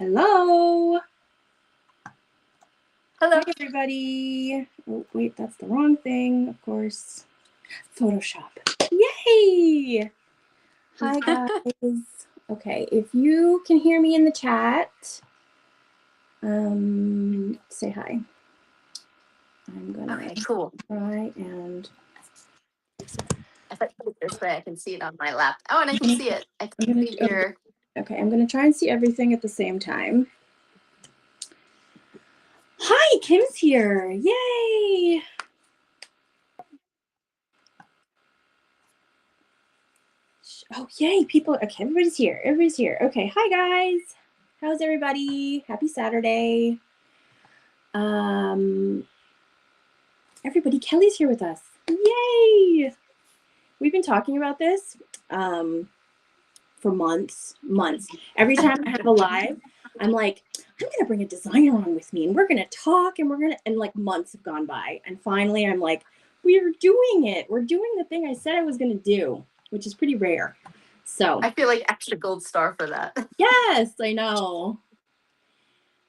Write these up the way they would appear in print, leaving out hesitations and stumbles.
Hello. Hello. Hi, everybody. Oh, wait, that's the wrong thing, of course. Photoshop. Yay! Hi, guys. Okay, if you can hear me in the chat, say hi. I'm gonna Cool. try and... If I put it this way, I can see it on my lap. Oh, and I can see it. I can see your... Okay, I'm gonna try and see everything at the same time. Hi, Kim's here. Yay! Oh, yay, people. Okay, everybody's here. Everybody's here. Okay, hi, guys. How's everybody? Happy Saturday. Everybody, Kelly's here with us. Yay! We've been talking about this for months. Every time I have a live, I'm like, I'm going to bring a designer on with me, and we're going to talk, and and like months have gone by. And finally, I'm like, we're doing it. We're doing the thing I said I was going to do, which is pretty rare. So I feel like extra gold star for that. Yes, I know.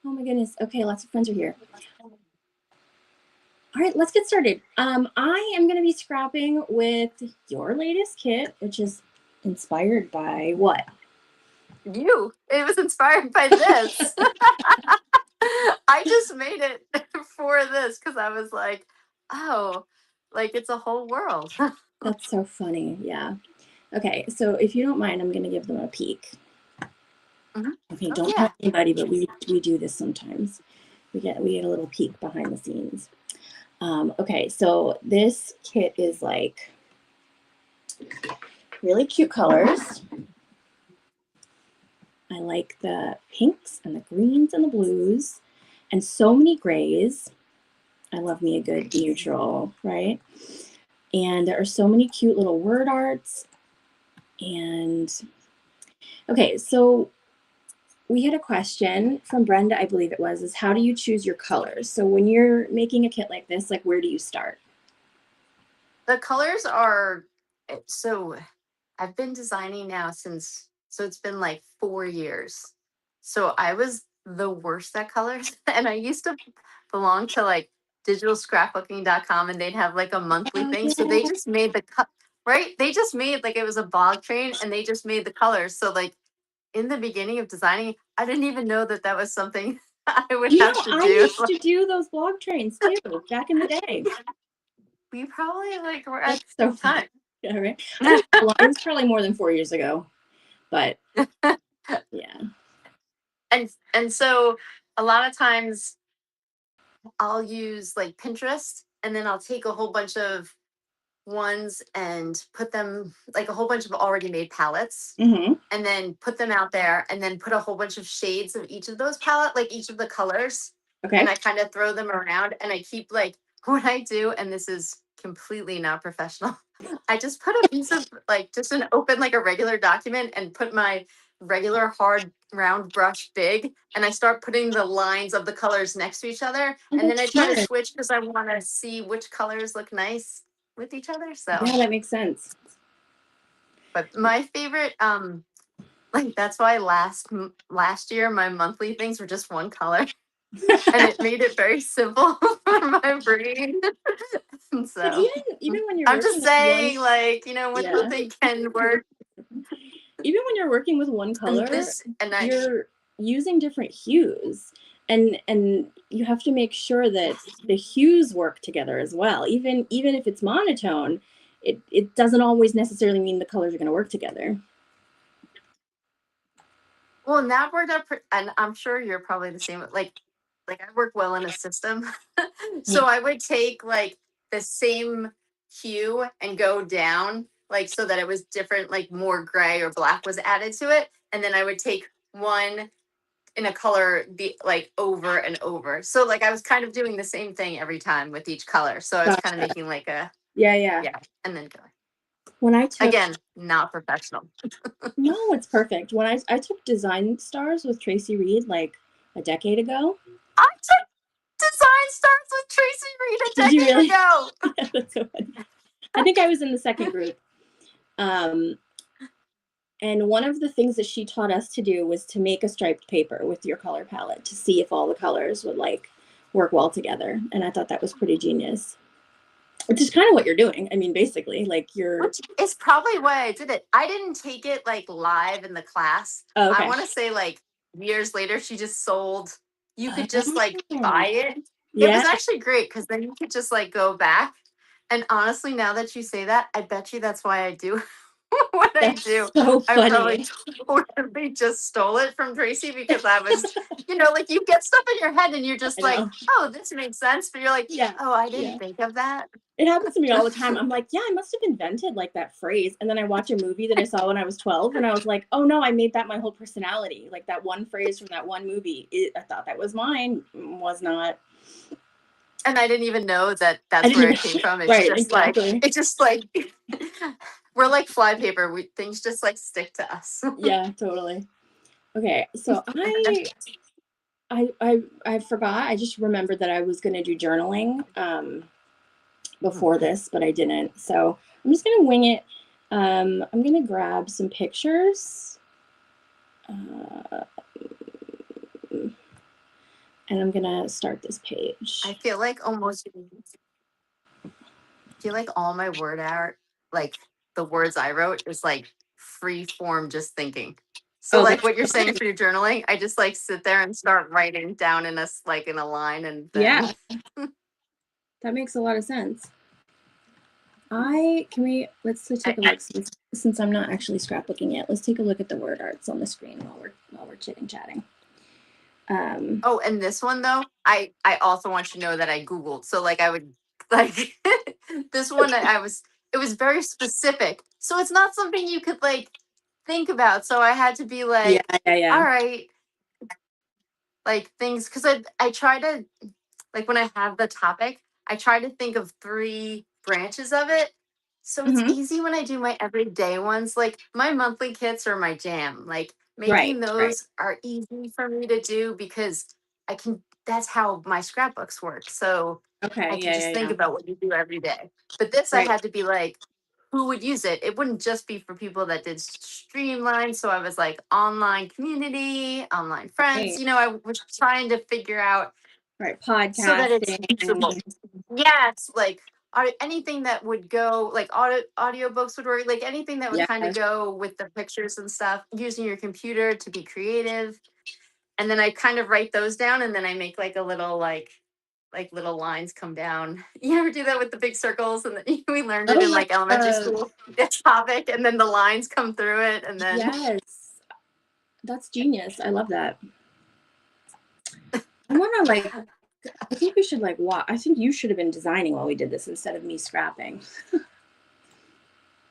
Oh my goodness. Okay, lots of friends are here. All right, let's get started. I am going to be scrapping with your latest kit, which is inspired by what? You. It was inspired by this. I just made it for this because I was like, oh, like it's a whole world. That's so funny. Yeah. Okay, so if you don't mind, I'm going to give them a peek. Okay, don't tell anybody, but we do this sometimes. We get a little peek behind the scenes. Okay, so this kit is like really cute colors. I like the pinks and the greens and the blues and so many grays. I love me a good neutral, right? And there are so many cute little word arts. And okay, so we had a question from Brenda, I believe it was, is how do you choose your colors? So when you're making a kit like this, like where do you start? The colors are, so I've been designing now since, so it's been like 4 years. So I was the worst at colors. And I used to belong to like digitalscrapbooking.com, and they'd have like a monthly thing. So they just made the right? They just made like it was a blog train, and they just made the colors. So like in the beginning of designing, I didn't even know that that was something I would have to do. I used to do those blog trains too back in the day. We probably like were at the same time. Yeah, right. It was probably more than 4 years ago, but yeah. And so a lot of times I'll use like Pinterest, and then I'll take a whole bunch of ones and put them like a whole bunch of already made palettes, and then put them out there, and then put a whole bunch of shades of each of those palette, like each of the colors. Okay. And I kind of throw them around, and I keep like what I do, and this is completely not professional. I just put a piece of like just an open like a regular document and put my regular hard round brush big, and I start putting the lines of the colors next to each other, and then I try to switch because I want to see which colors look nice with each other. So yeah, that makes sense. But my favorite, like that's why last year my monthly things were just one color, and it made it very simple for my brain. So but even when you're I'm just saying, like, you know, when something can work. Even when you're working with one color, you're using different hues, and you have to make sure that the hues work together as well. Even if it's monotone, it doesn't always necessarily mean the colors are going to work together. Well, and that worked out, and I'm sure you're probably the same. Like I work well in a system, so I would take like the same hue and go down, like so that it was different, like more gray or black was added to it, and then I would take one in a color like over and over. So like I was kind of doing the same thing every time with each color. So I was kind of making like a yeah, and then going. When I took, again, not professional. No, it's perfect. When I took Design Stars with Tracy Reed like a decade ago. I took Design Stars with Tracy Reed a decade ago. That's so funny. I think I was in the second group. And one of the things that she taught us to do was to make a striped paper with your color palette to see if all the colors would like work well together. And I thought that was pretty genius. Which is kind of what you're doing. I mean, basically, like you're. Which is probably why I did it. I didn't take it like live in the class. Oh, I okay. want to say like years later, she just sold, you could just like buy it. It Yeah. was actually great because then you could just like go back. And honestly, now that you say that, I bet you that's why I do what I That's do. so I funny. probably totally just stole it from Tracy because I was, like you get stuff in your head and you're just I like, know. oh, this makes sense. But you're like, Yeah. oh, I didn't Yeah. think of that. It happens to me all the time. I'm like, yeah, I must have invented like that phrase. And then I watch a movie that I saw when I was 12 and I was like, oh no, I made that my whole personality. Like that one phrase from that one movie. I thought that was mine. Was not. And I didn't even know that I that's didn't where even. it came from. It's Right. just Exactly. like, it's just like, we're like flypaper. Things just like stick to us. Yeah, totally. Okay. So I forgot. I just remembered that I was going to do journaling before this, but I didn't. So I'm just going to wing it. I'm going to grab some pictures. And I'm going to start this page. I feel like all my word art, like the words I wrote, is like free form just thinking. So Oh, like that's what you're saying fine. for your journaling, I just like sit there and start writing down in a line, and then Yeah, that makes a lot of sense. Let's take a look since I'm not actually scrapbooking yet. Let's take a look at the word arts on the screen while we're chitting chatting. Oh, and this one though, I also want you to know that I Googled. So like I would like this one it was very specific. So it's not something you could like think about. So I had to be like, all right, like things, because I try to, like when I have the topic, I try to think of three branches of it. So it's Mm-hmm. easy when I do my everyday ones. Like my monthly kits are my jam. Like Right, making those are easy for me to do because that's how my scrapbooks work. So okay, I can just think yeah. about what you do every day. But this I Right. had to be like, who would use it? It wouldn't just be for people that did Streamline. So I was like online community, online friends. Right. I was trying to figure out Right, so that it's podcasting. usable. Yes, like anything that would go, like audiobooks would work, like anything that would kind of Yes. go with the pictures and stuff, using your computer to be creative. And then I kind of write those down, and then I make like a little like little lines come down. You ever do that with the big circles? And then we learned it Oh in yeah. like elementary school. The topic, and then the lines come through it, and then Yes. That's genius. I love that. I want to like. I think we should like watch. I think you should have been designing while we did this instead of me scrapping.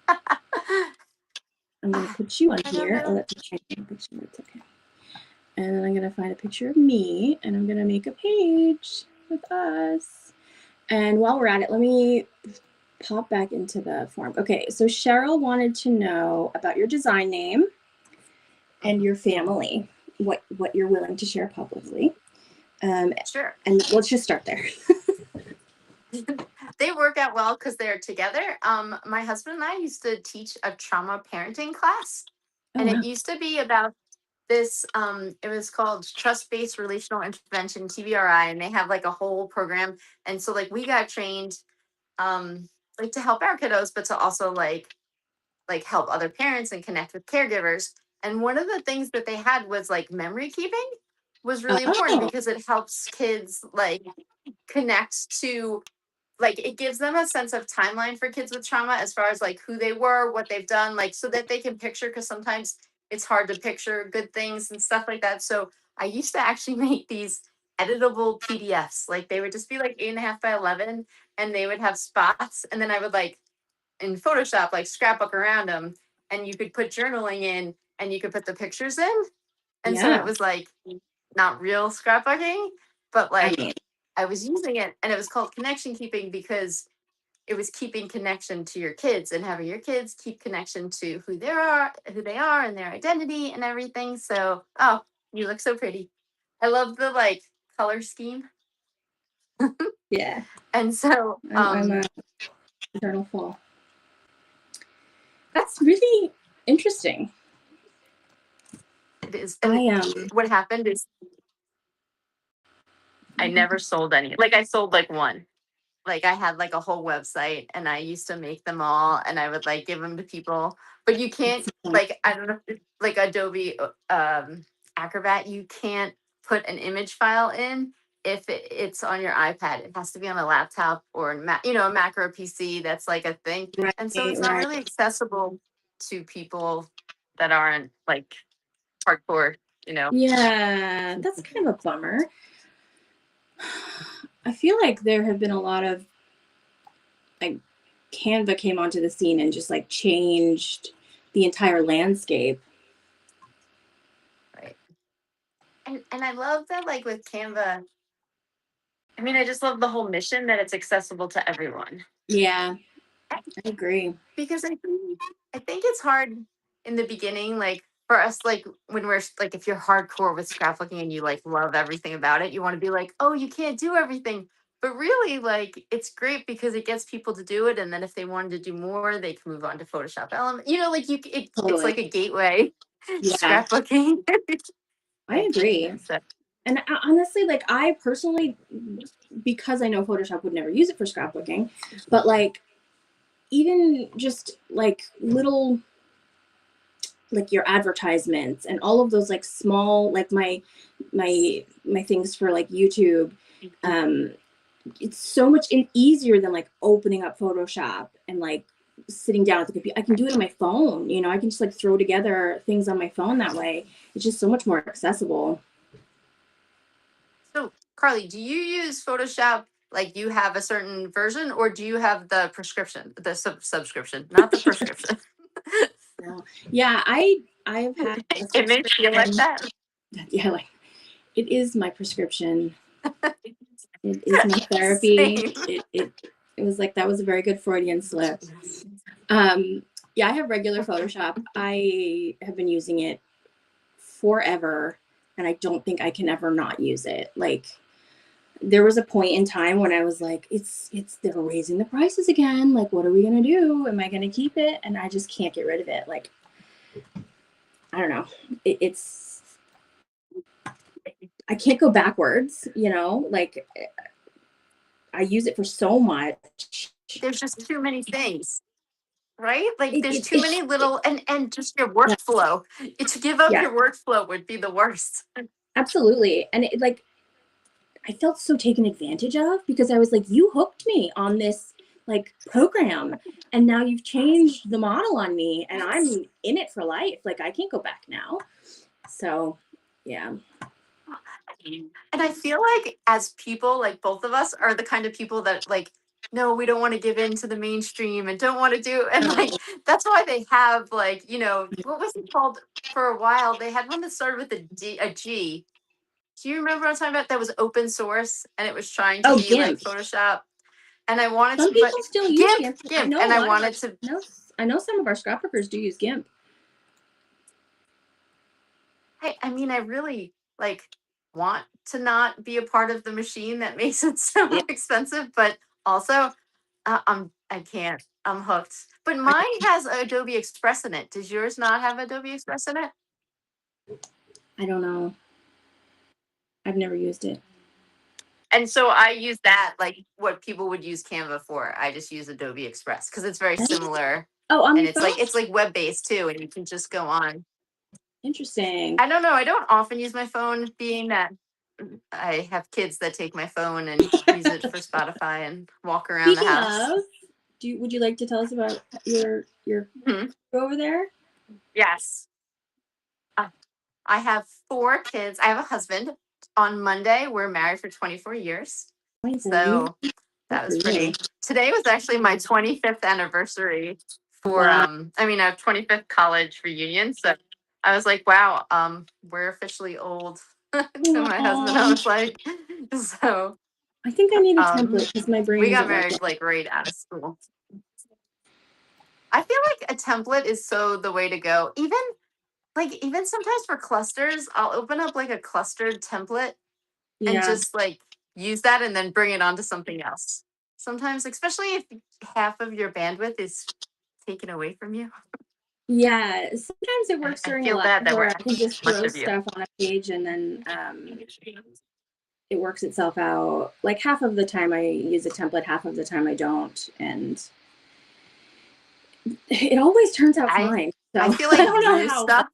I'm gonna put you on here. Oh, that's a picture. It's okay. And then I'm gonna find a picture of me, and I'm gonna make a page with us. And while we're at it, let me pop back into the form. Okay, so Cheryl wanted to know about your design name and your family, what you're willing to share publicly. Sure. And let's just start there. They work out well because they're together. My husband and I used to teach a trauma parenting class, Oh, and wow. it used to be about this. It was called Trust-Based Relational Intervention (TBRI), and they have like a whole program. And so like we got trained, like to help our kiddos, but to also like help other parents and connect with caregivers. And one of the things that they had was like memory keeping was really important Oh, because it helps kids like connect to, like it gives them a sense of timeline for kids with trauma as far as like who they were, what they've done, like so that they can picture, because sometimes it's hard to picture good things and stuff like that. So I used to actually make these editable PDFs. Like they would just be like 8.5 by 11, and they would have spots, and then I would like in Photoshop like scrapbook around them, and you could put journaling in, and you could put the pictures in. And so it yeah. was like not real scrapbooking, but I like mean, I was using it, and it was called connection keeping because it was keeping connection to your kids and having your kids keep connection to who they are and their identity and everything. So, oh, you look so pretty. I love the like color scheme. yeah. And so, I'm a eternal fall. That's really interesting. is, and what happened is I never sold any. Like I sold like one. Like I had like a whole website and I used to make them all and I would like give them to people. But you can't like I don't know like Adobe Acrobat, you can't put an image file in if it's on your iPad. It has to be on a laptop or a Mac or a PC. That's like a thing. Right, And so it's not right. really accessible to people that aren't like hardcore, Yeah, that's kind of a bummer. I feel like there have been a lot of like Canva came onto the scene and just like changed the entire landscape. Right. And I love that like with Canva, I mean, I just love the whole mission that it's accessible to everyone. Yeah, I agree. Because I think it's hard in the beginning, like for us, like when we're like, if you're hardcore with scrapbooking and you like love everything about it, you want to be like, oh, you can't do everything. But really, like, it's great because it gets people to do it. And then if they wanted to do more, they can move on to Photoshop Element. Like it's Totally. like a gateway Yeah. scrapbooking. I agree. So, and honestly, like I personally, because I know Photoshop would never use it for scrapbooking, but like even just like little like your advertisements and all of those like small like my things for like YouTube, it's so much easier than like opening up Photoshop and like sitting down at the computer. I can do it on my phone, I can just like throw together things on my phone that way. It's just so much more accessible. So Carly, do you use Photoshop like you have a certain version, or do you have the prescription, the subscription, not the prescription? Yeah, I've had It makes you like that. Yeah, like it is my prescription. It is my therapy. It was like that was a very good Freudian slip. Yeah, I have regular Photoshop. I have been using it forever, and I don't think I can ever not use it. Like there was a point in time when I was like, it's they're raising the prices again. Like, what are we gonna do? Am I gonna keep it? And I just can't get rid of it. Like, I don't know. It's I can't go backwards, like I use it for so much. There's just too many things, right? Like there's too many little and just your workflow. To give up your workflow would be the worst. Absolutely. And it like I felt so taken advantage of because I was like, you hooked me on this like program and now you've changed the model on me and I'm in it for life. Like I can't go back now. So yeah. And I feel like as people, like both of us are the kind of people that like, no, we don't want to give in to the mainstream and don't want to do. And like, that's why they have like, what was it called for a while? They had one that started with a G. Do you remember what I'm talking about? That was open source and it was trying to be GIMP. like Photoshop. And I wanted some people still use GIMP. GIMP. And I wanted to. I know some of our scrapbookers do use GIMP. I mean, I really like want to not be a part of the machine that makes it so expensive, but also I can't. I'm hooked. But mine has Adobe Express in it. Does yours not have Adobe Express in it? I don't know. I've never used it. And so I use that like what people would use Canva for. I just use Adobe Express because it's very similar. Oh, and it's like web based too, and you can just go on. Interesting. I don't know. I don't often use my phone, being that I have kids that take my phone and use it for Spotify and walk around the house. Would you like to tell us about your over there? Yes. I have 4 kids. I have a husband. On Monday, we're married for 24 years. So that was pretty. Today was actually my 25th anniversary for our 25th college reunion. So I was like, wow, we're officially old. To my husband, I was like, so I think I need a template because my brain. We got married like right out of school. I feel like a template is so the way to go. Even sometimes for clusters, I'll open up like a clustered template and just like use that and then bring it onto something else. Sometimes, especially if half of your bandwidth is taken away from you. Yeah, sometimes it works I during a feel live bad that we're where I can asking just too much throw of you. stuff on a page and then it works itself out. Like half of the time I use a template, half of the time I don't, and it always turns out I fine. So I feel I like don't know Rue how, but stuff.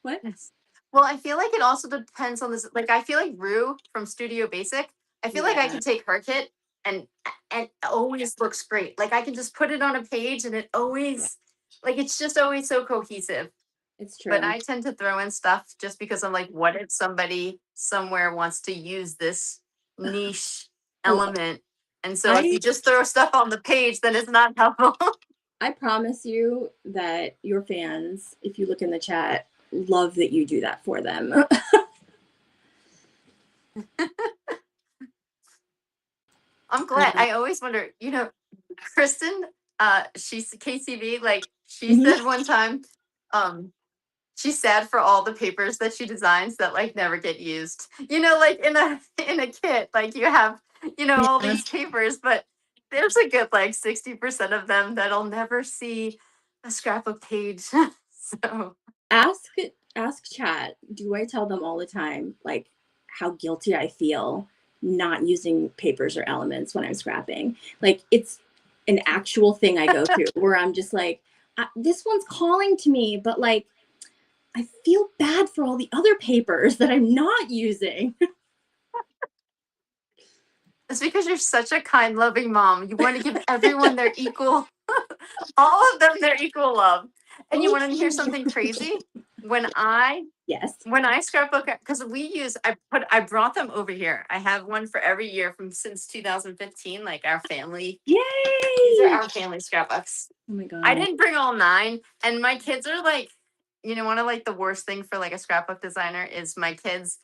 what? Yes. Well, I feel like it also depends on this. Like, I feel like Rue from Studio Basic. I feel like I Yeah, can take her kit and it always looks great. Like I can just put it on a page and it yeah, always, like it's just always so cohesive. it's But true. I tend to throw in stuff just because I'm like, what if somebody somewhere wants to use this niche Well, element? And so if you I just throw stuff on the page, then it's not helpful. I promise you that your fans, if you look in the chat, love that you do that for them. I'm glad. I always wonder, Kristen, she's KCB, like she Mhm. said one time, um, she's sad for all the papers that she designs that like never get used. Like in a kit, like you have, all Yeah. these papers, but there's a good like 60% of them that'll never see a scrapbook page. So Ask ask chat. Do I tell them all the time like how guilty I feel not using papers or elements when I'm scrapping? Like it's an actual thing I go through where I'm just like, this one's calling to me, but like I feel bad for all the other papers that I'm not using. it's because you're such a kind, loving mom. You want to give everyone their equal, all of them their equal love. And you Thank want to hear you. something crazy? When I Yes. when I scrapbook, because I brought them over here. I have one for every year from since 2015, like our family. These are Yay! our family scrapbooks. Oh my I god. didn't bring all 9, and my kids are like, one of like the worst thing for like a scrapbook designer is my kids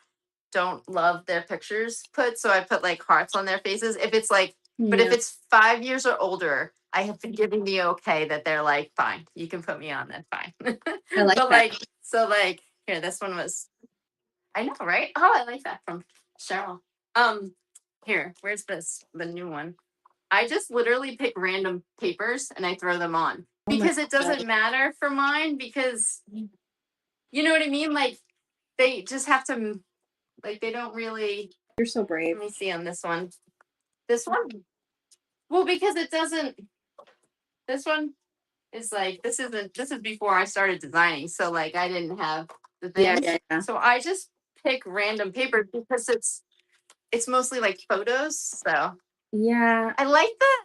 don't love their pictures put, so I put like hearts on their faces. But if Yeah, it's 5 years or older, I have been giving the okay that they're like, fine, you can put me on that, fine. I like But that. like, so like, here, this one was, I know, right? Oh, I like that from Cheryl. Um, Here, where's the new one? I just literally pick random papers and I throw them on Oh my because it god. doesn't matter for mine because you know what I mean? Like they just have to, like they don't really. You're so brave. Let me see on this one. This one? Well, because it doesn't. This one is like this is before I started designing, so like I didn't have the Yeah, things. yeah, yeah. So I just pick random paper because it's mostly like photos. So Yeah, I like that.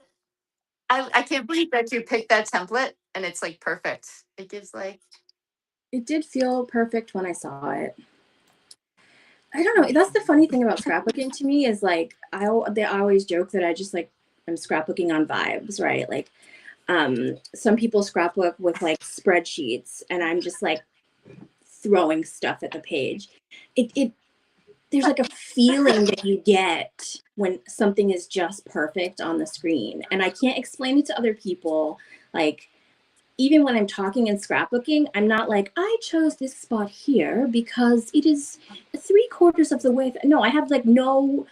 I can't believe that you picked that template and it's like perfect. It gives like it did feel perfect when I saw it. I don't know. That's the funny thing about scrapbooking to me is like they always joke that I just like I'm scrapbooking on vibes, right? Like some people scrapbook with like spreadsheets and I'm just like throwing stuff at the page. It there's like a feeling that you get when something is just perfect on the screen. And I can't explain it to other people. Like even when I'm talking and scrapbooking, I'm not like, I chose this spot here because it is 3/4 of the way. No, I have like no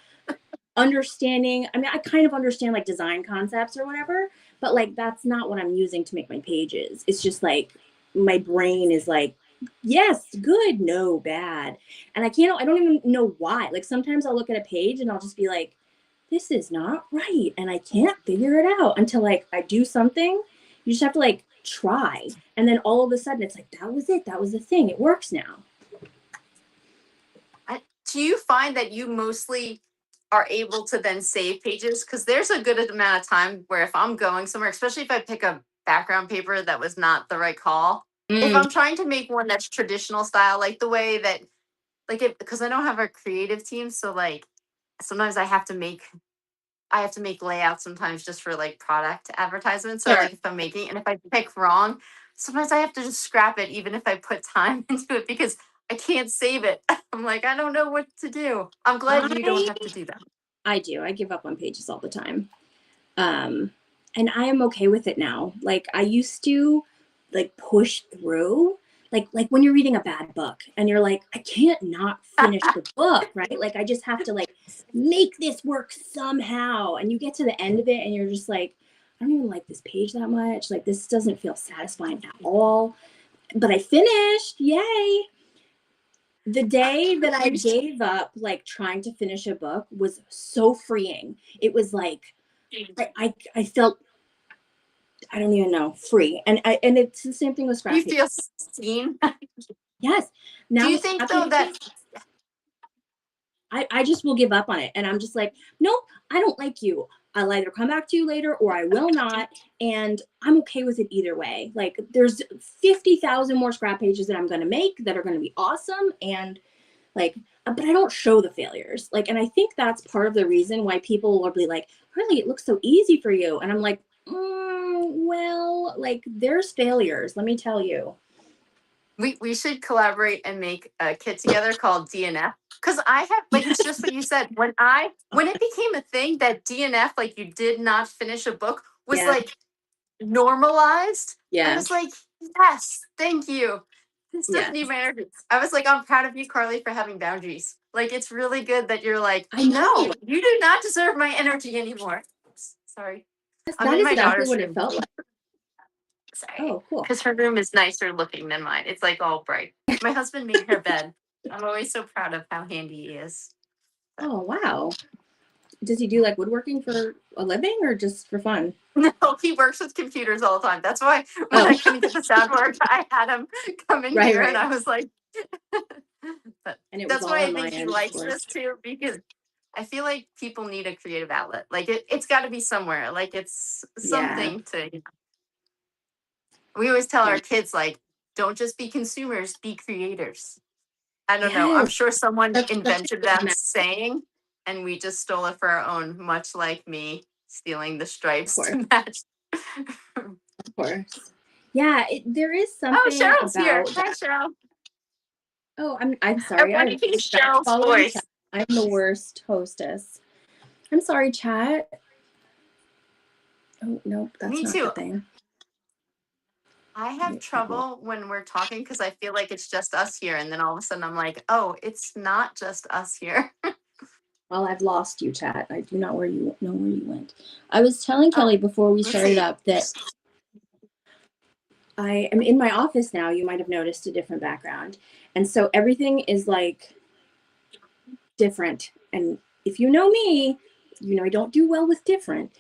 understanding. I mean, I kind of understand like design concepts or whatever, but like that's not what I'm using to make my pages. It's just like my brain is like, yes, good, no, bad. And I don't even know why. Like sometimes I'll look at a page and I'll just be like, this is not right. And I can't figure it out until like I do something. You just have to like try. And then all of a sudden it's like, that was it. That was the thing. It works now. do you find that you mostly are able to then save pages? Because there's a good amount of time where if I'm going somewhere, especially if I pick a background paper that was not the right call, if Mm. I'm trying to make one that's traditional style, like the way that, like it, because I don't have a creative team, so like sometimes I have to make layouts sometimes just for like product advertisements. So Sure. like if I'm making and if I pick wrong, sometimes I have to just scrap it even if I put time into it because I can't save it. I'm like, I don't know what to do. I'm glad you don't I have to do that. I do. I give up on pages all the time. Um, and I am okay with it now. Like I used to like push through like when you're reading a bad book and you're like, I can't not finish the book, right? Like I just have to like make this work somehow. And you get to the end of it and you're just like, I don't even like this page that much. Like, this doesn't feel satisfying at all. But I finished. Yay. The day that I gave up, like, trying to finish a book was so freeing. It was like, I felt, I don't even know, free. And it's the same thing with scrap You paper. feel seen. Yes. Now Do you with think scrap though paper, that I just will give up on it. And I'm just like, nope, I don't like you. I'll either come back to you later or I will not. And I'm okay with it either way. Like, there's 50,000 more scrap pages that I'm going to make that are going to be awesome. And like, but I don't show the failures. Like, and I think that's part of the reason why people will be like, really, it looks so easy for you. And I'm like, well, like, there's failures. Let me tell you. we should collaborate and make a kit together called DNF? Because I have, like, it's just what you said. When it became a thing that DNF, like, you did not finish a book, was Yeah. like normalized. I Yeah. was like, yes, thank you. This doesn't Yeah. need my energy. I was like, I'm proud of you, Carly, for having boundaries. Like, it's really good that you're like, I know. no, you do not deserve my energy anymore. Oops, sorry. I'm That in is my exactly daughter's what it room. felt like. Sorry. Oh, cool. Because her room is nicer looking than mine. It's like all bright. My husband made her bed. I'm always so proud of how handy he is. Oh, wow. Does he do like woodworking for a living or just for fun? No, he works with computers all the time. That's why when I couldn't get the sound work, I had him come in here and I was like, but And it was that's all why I on my think he end, of likes course. this too, because I feel like people need a creative outlet. Like it's got to be somewhere. Like it's something to. We always tell our kids, like, don't just be consumers, be creators. I don't know. I'm Yes. sure someone That's such a invented good that message. saying, and we just stole it for our own, much like me stealing the stripes Of to match. Of course. Yeah, there is Oh, something Cheryl's here. about Hi, that. Cheryl. Oh, I'm I sorry. want to hear Stop Cheryl's following voice. chat. I'm the worst hostess. I'm sorry, chat. Oh, nope, that's Me not too. the thing. I have trouble when we're talking because I feel like it's just us here. And then all of a sudden I'm like, oh, it's not just us here. Well, I've lost you, chat. I do not know where you went. I was telling Kelly before we started up that I am in my office now. You might have noticed a different background. And so everything is like different. And if you know me, you know I don't do well with different.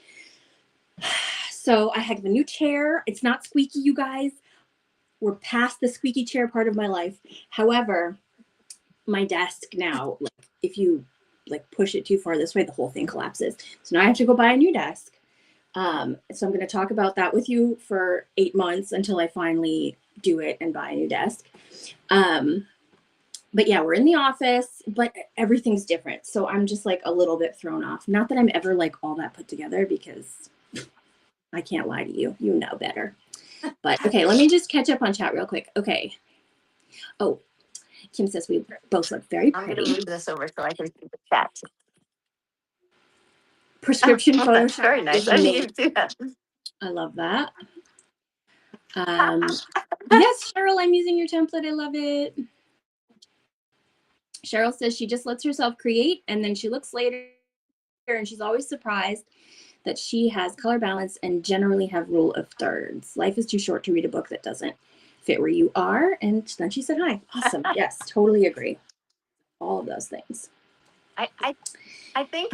So I have a new chair. It's not squeaky, you guys. We're past the squeaky chair part of my life. However, my desk now, like, if you like push it too far this way, the whole thing collapses. So now I have to go buy a new desk. So I'm going to talk about that with you for 8 months until I finally do it and buy a new desk. But yeah, we're in the office, but everything's different. So I'm just like a little bit thrown off. Not that I'm ever like all that put together, because I can't lie to you. You know better. But okay, let me just catch up on chat real quick. Okay. Oh, Kim says we both look very I'm pretty. going to move this over so I can see the chat. Prescription That's Photoshop. very nice. I didn't even do that. I love that. Yes, Cheryl, I'm using your template. I love it. Cheryl says she just lets herself create, and then she looks later and she's always surprised that she has color balance and generally have rule of thirds. Life is too short to read a book that doesn't fit where you are. And then she said hi. Awesome. Yes, totally agree. All of those things. I think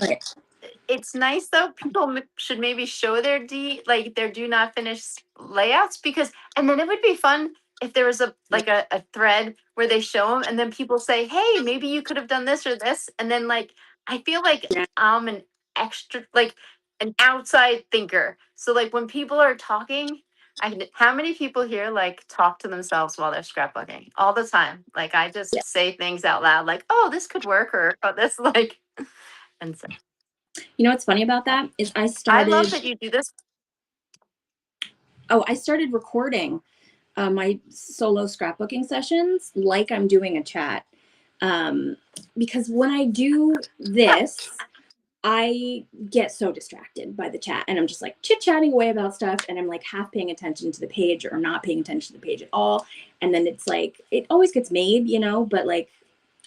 it's nice though. People should maybe show their their do not finish layouts, because, and then it would be fun if there was a thread where they show them and then people say, hey, maybe you could have done this or this. And then I feel like I'm an extra, like an outside thinker. So like when people are talking, how many people here like talk to themselves while they're scrapbooking all the time? Like I just say things out loud like, oh, this could work, or oh, this and so. You know what's funny about that is I love that you do this. Oh, I started recording my solo scrapbooking sessions like I'm doing a chat. Because when I do this, I get so distracted by the chat and I'm just like chit-chatting away about stuff, and I'm like half paying attention to the page or not paying attention to the page at all. And then it's like, it always gets made, you know, but like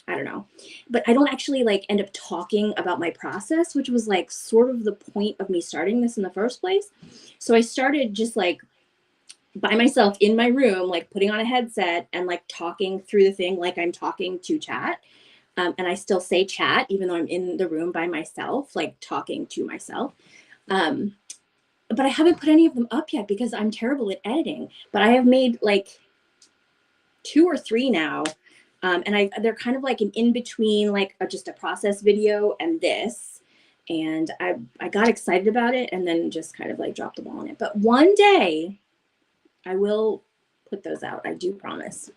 I don't know. But I don't actually like end up talking about my process, which was like sort of the point of me starting this in the first place. So I started just like by myself in my room, like putting on a headset and like talking through the thing like I'm talking to chat. And I still say chat, even though I'm in the room by myself, like talking to myself. Um, but I haven't put any of them up yet because I'm terrible at editing. But I have made like 2 or 3 now. And they're kind of like an in between, like just a process video and this. And I got excited about it and then just kind of like dropped the ball on it. But one day I will put those out. I do promise.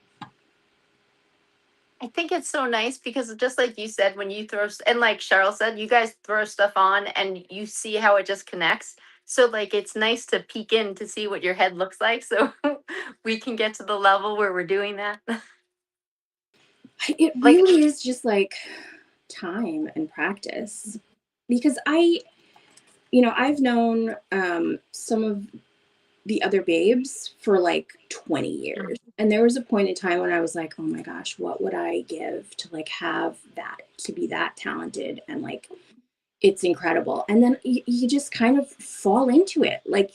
I think it's so nice because just like you said, when you throw, and like Cheryl said, you guys throw stuff on and you see how it just connects. So like, it's nice to peek in to see what your head looks like. So we can get to the level where we're doing that. It Like, really is just like time and practice because I've known some of the other babes for like 20 years. And there was a point in time when I was like, oh my gosh, what would I give to like have that, to be that talented? And like, it's incredible. And then you just kind of fall into it. Like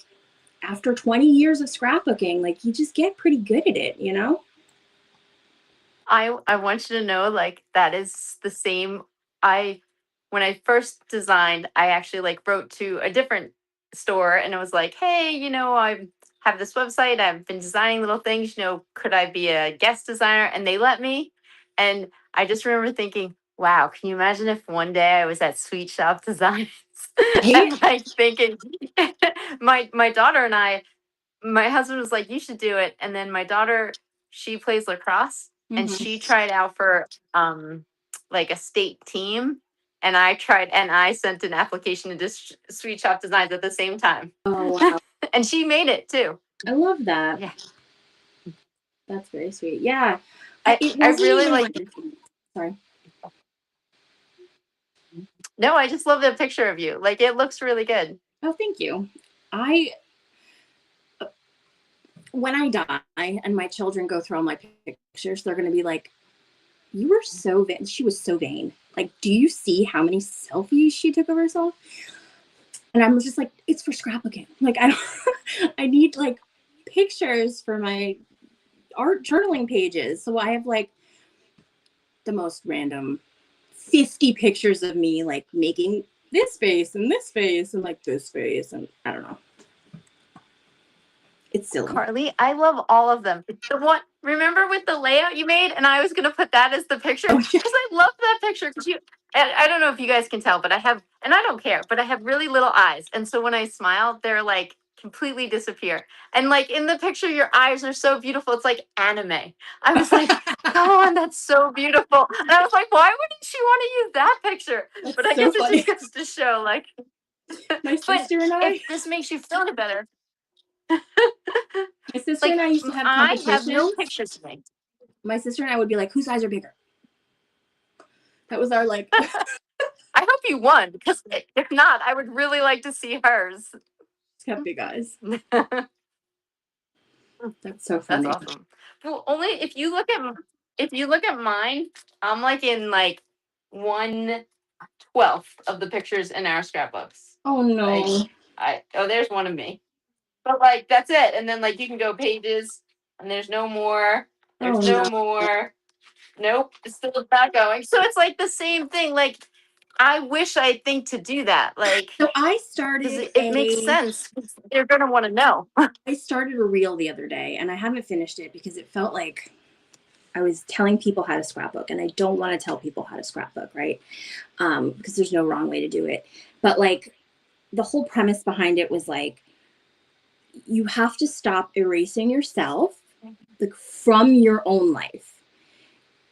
after 20 years of scrapbooking, like you just get pretty good at it, you know? I want you to know, like, that is the same. I When I first designed, I actually like wrote to a different store and it was like, hey, I have this website, I've been designing little things, could I be a guest designer? And they let me. And I just remember thinking, wow, can you imagine if one day I was at Sweet Shop Designs Right? and like thinking my daughter and I, my husband was like, you should do it. And then my daughter, she plays lacrosse and Mm-hmm. she tried out for like a state team. And I sent an application to Sweet Shop Designs at the same time. Oh, wow. And she made it too. I love that. Yeah. That's very sweet. Yeah. It I wasn't really even like, like, sorry. no, I just love the picture of you. Like, it looks really good. Oh, thank you. When I die and my children go through all my pictures, they're going to be like, you were so vain. She was so vain. Like, do you see how many selfies she took of herself? And I'm just like, it's for scrapbooking. Like, I need like pictures for my art journaling pages. So I have like the most random 50 pictures of me like making this face and this face and like this face. And I don't know. It's silly. Carly, I love all of them. The one, remember with the layout you made, and I was gonna put that as the picture Oh, because yeah. I love that picture. Because I don't know if you guys can tell, but I have, and I don't care, but I have really little eyes, and so when I smile, they're like completely disappear. And like in the picture, your eyes are so beautiful. It's like anime. I was like, come on, that's so beautiful. And I was like, why wouldn't she want to use that picture? That's But I so guess it funny. just goes to show, like, My but sister and I, if this makes you feel any better. my sister Like, and I used to have I have no competitions. pictures of me. My sister and I would be like, whose eyes are bigger? That was our like. I hope you won because if not, I would really like to see hers. Have big eyes. That's so That's funny. awesome. Well, only if you look at mine, I'm like in like 1/12 of the pictures in our scrapbooks. Oh no. Like, there's one of me. But like that's it. And then like you can go pages and there's no more. There's Oh no no. more. Nope, it's still not going. So it's like the same thing. Like I wish I think to do that. Like So I because started it makes sense. They're gonna want to know. I started a reel the other day and I haven't finished it because it felt like I was telling people how to scrapbook and I don't want to tell people how to scrapbook, right? Because there's no wrong way to do it. But like the whole premise behind it was like you have to stop erasing yourself like from your own life.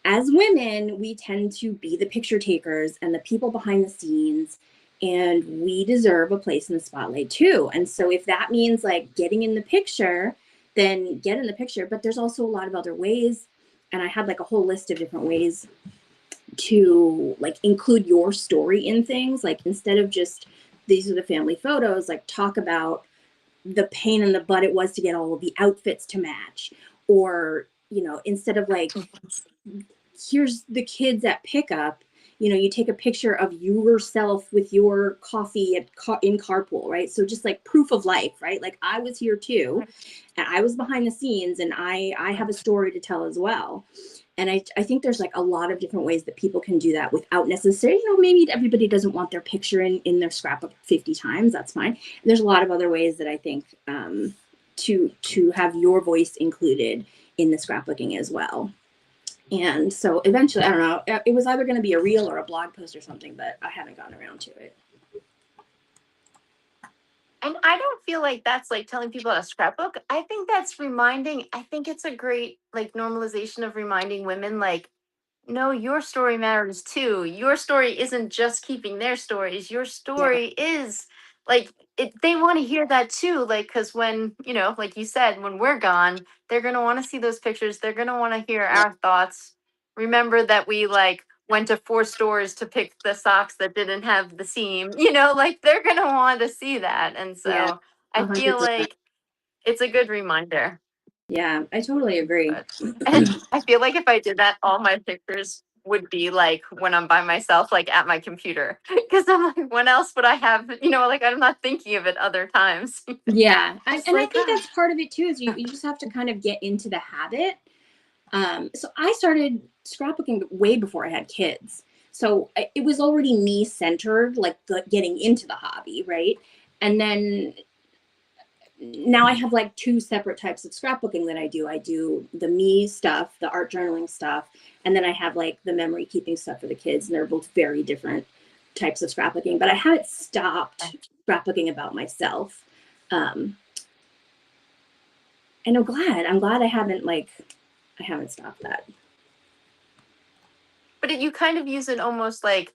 As women, we tend to be the picture takers and the people behind the scenes, and we deserve a place in the spotlight too. And so if that means like getting in the picture, then get in the picture. But there's also a lot of other ways. And I had like a whole list of different ways to like include your story in things. Like instead of just these are the family photos, like talk about the pain in the butt it was to get all of the outfits to match. Or, instead of like here's the kids at pickup. You know, you take a picture of yourself with your coffee in carpool, right? So just like proof of life, right? Like I was here too, and I was behind the scenes, and I have a story to tell as well. And I think there's like a lot of different ways that people can do that without necessarily, you know, maybe everybody doesn't want their picture in their scrapbook 50 times. That's fine. There's a lot of other ways that I think to have your voice included in the scrapbooking as well. And so eventually, I don't know, it was either going to be a reel or a blog post or something, but I haven't gotten around to it. And I don't feel like that's like telling people a scrapbook. I think that's reminding, I think it's a great like normalization of reminding women like, no, your story matters too. Your story isn't just keeping their stories. Your Yeah. story is like it, they want to hear that too. Like, because when, you know, like you said, when we're gone, they're going to want to see those pictures. They're going to want to hear our thoughts. Remember that we like went to 4 stores to pick the socks that didn't have the seam, you know, like they're going to want to see that. And Yeah. so I feel 100%. like it's a good reminder. Yeah, I totally agree. But and I feel like if I did that, all my pictures would be like when I'm by myself, like at my computer. Because I'm like, when else would I have, you know, like I'm not thinking of it other times. Yeah. Just And I like, think that's part of it too, is you just have to kind of get into the habit. So I started scrapbooking way before I had kids. So it was already me centered, like getting into the hobby, right? And then now I have like 2 separate types of scrapbooking that I do. I do the me stuff, the art journaling stuff, and then I have like the memory keeping stuff for the kids, and they're both very different types of scrapbooking. But I haven't stopped scrapbooking about myself, um, and I'm glad I haven't stopped that. but you kind of use it almost like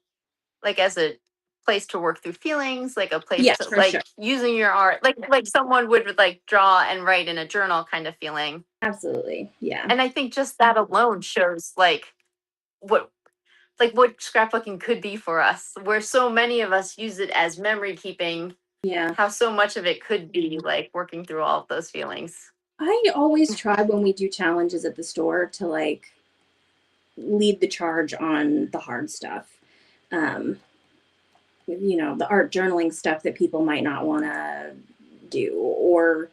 as a place to work through feelings, like a place Yes, to for sure, like using your art, like someone would like draw and write in a journal kind of feeling. absolutely, yeah, And I think just that alone shows what what scrapbooking could be for us, where so many of us use it as memory keeping, yeah. how so much of it could be like working through all of those feelings. I always try when we do challenges at the store to like lead the charge on the hard stuff. Um, you know, the art journaling stuff that people might not want to do, or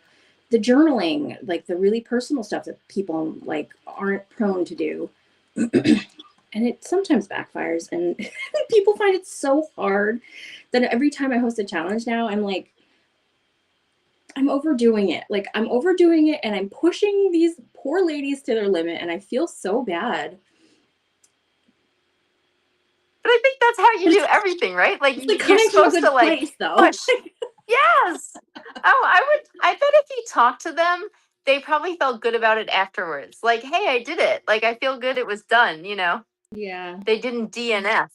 the journaling, like the really personal stuff that people like aren't prone to do. And it sometimes backfires, and people find it so hard that every time I host a challenge now, I'm like, I'm overdoing it. Like I'm overdoing it, and I'm pushing these poor ladies to their limit, and I feel so bad. But I think that's how you do everything, right? Like It's like you're coming from a supposed to good like place, though. push. Yes. I bet if you talk to them, they probably felt good about it afterwards. Like, hey, I did it. Like I feel good it was done, you know? Yeah. They didn't DNF.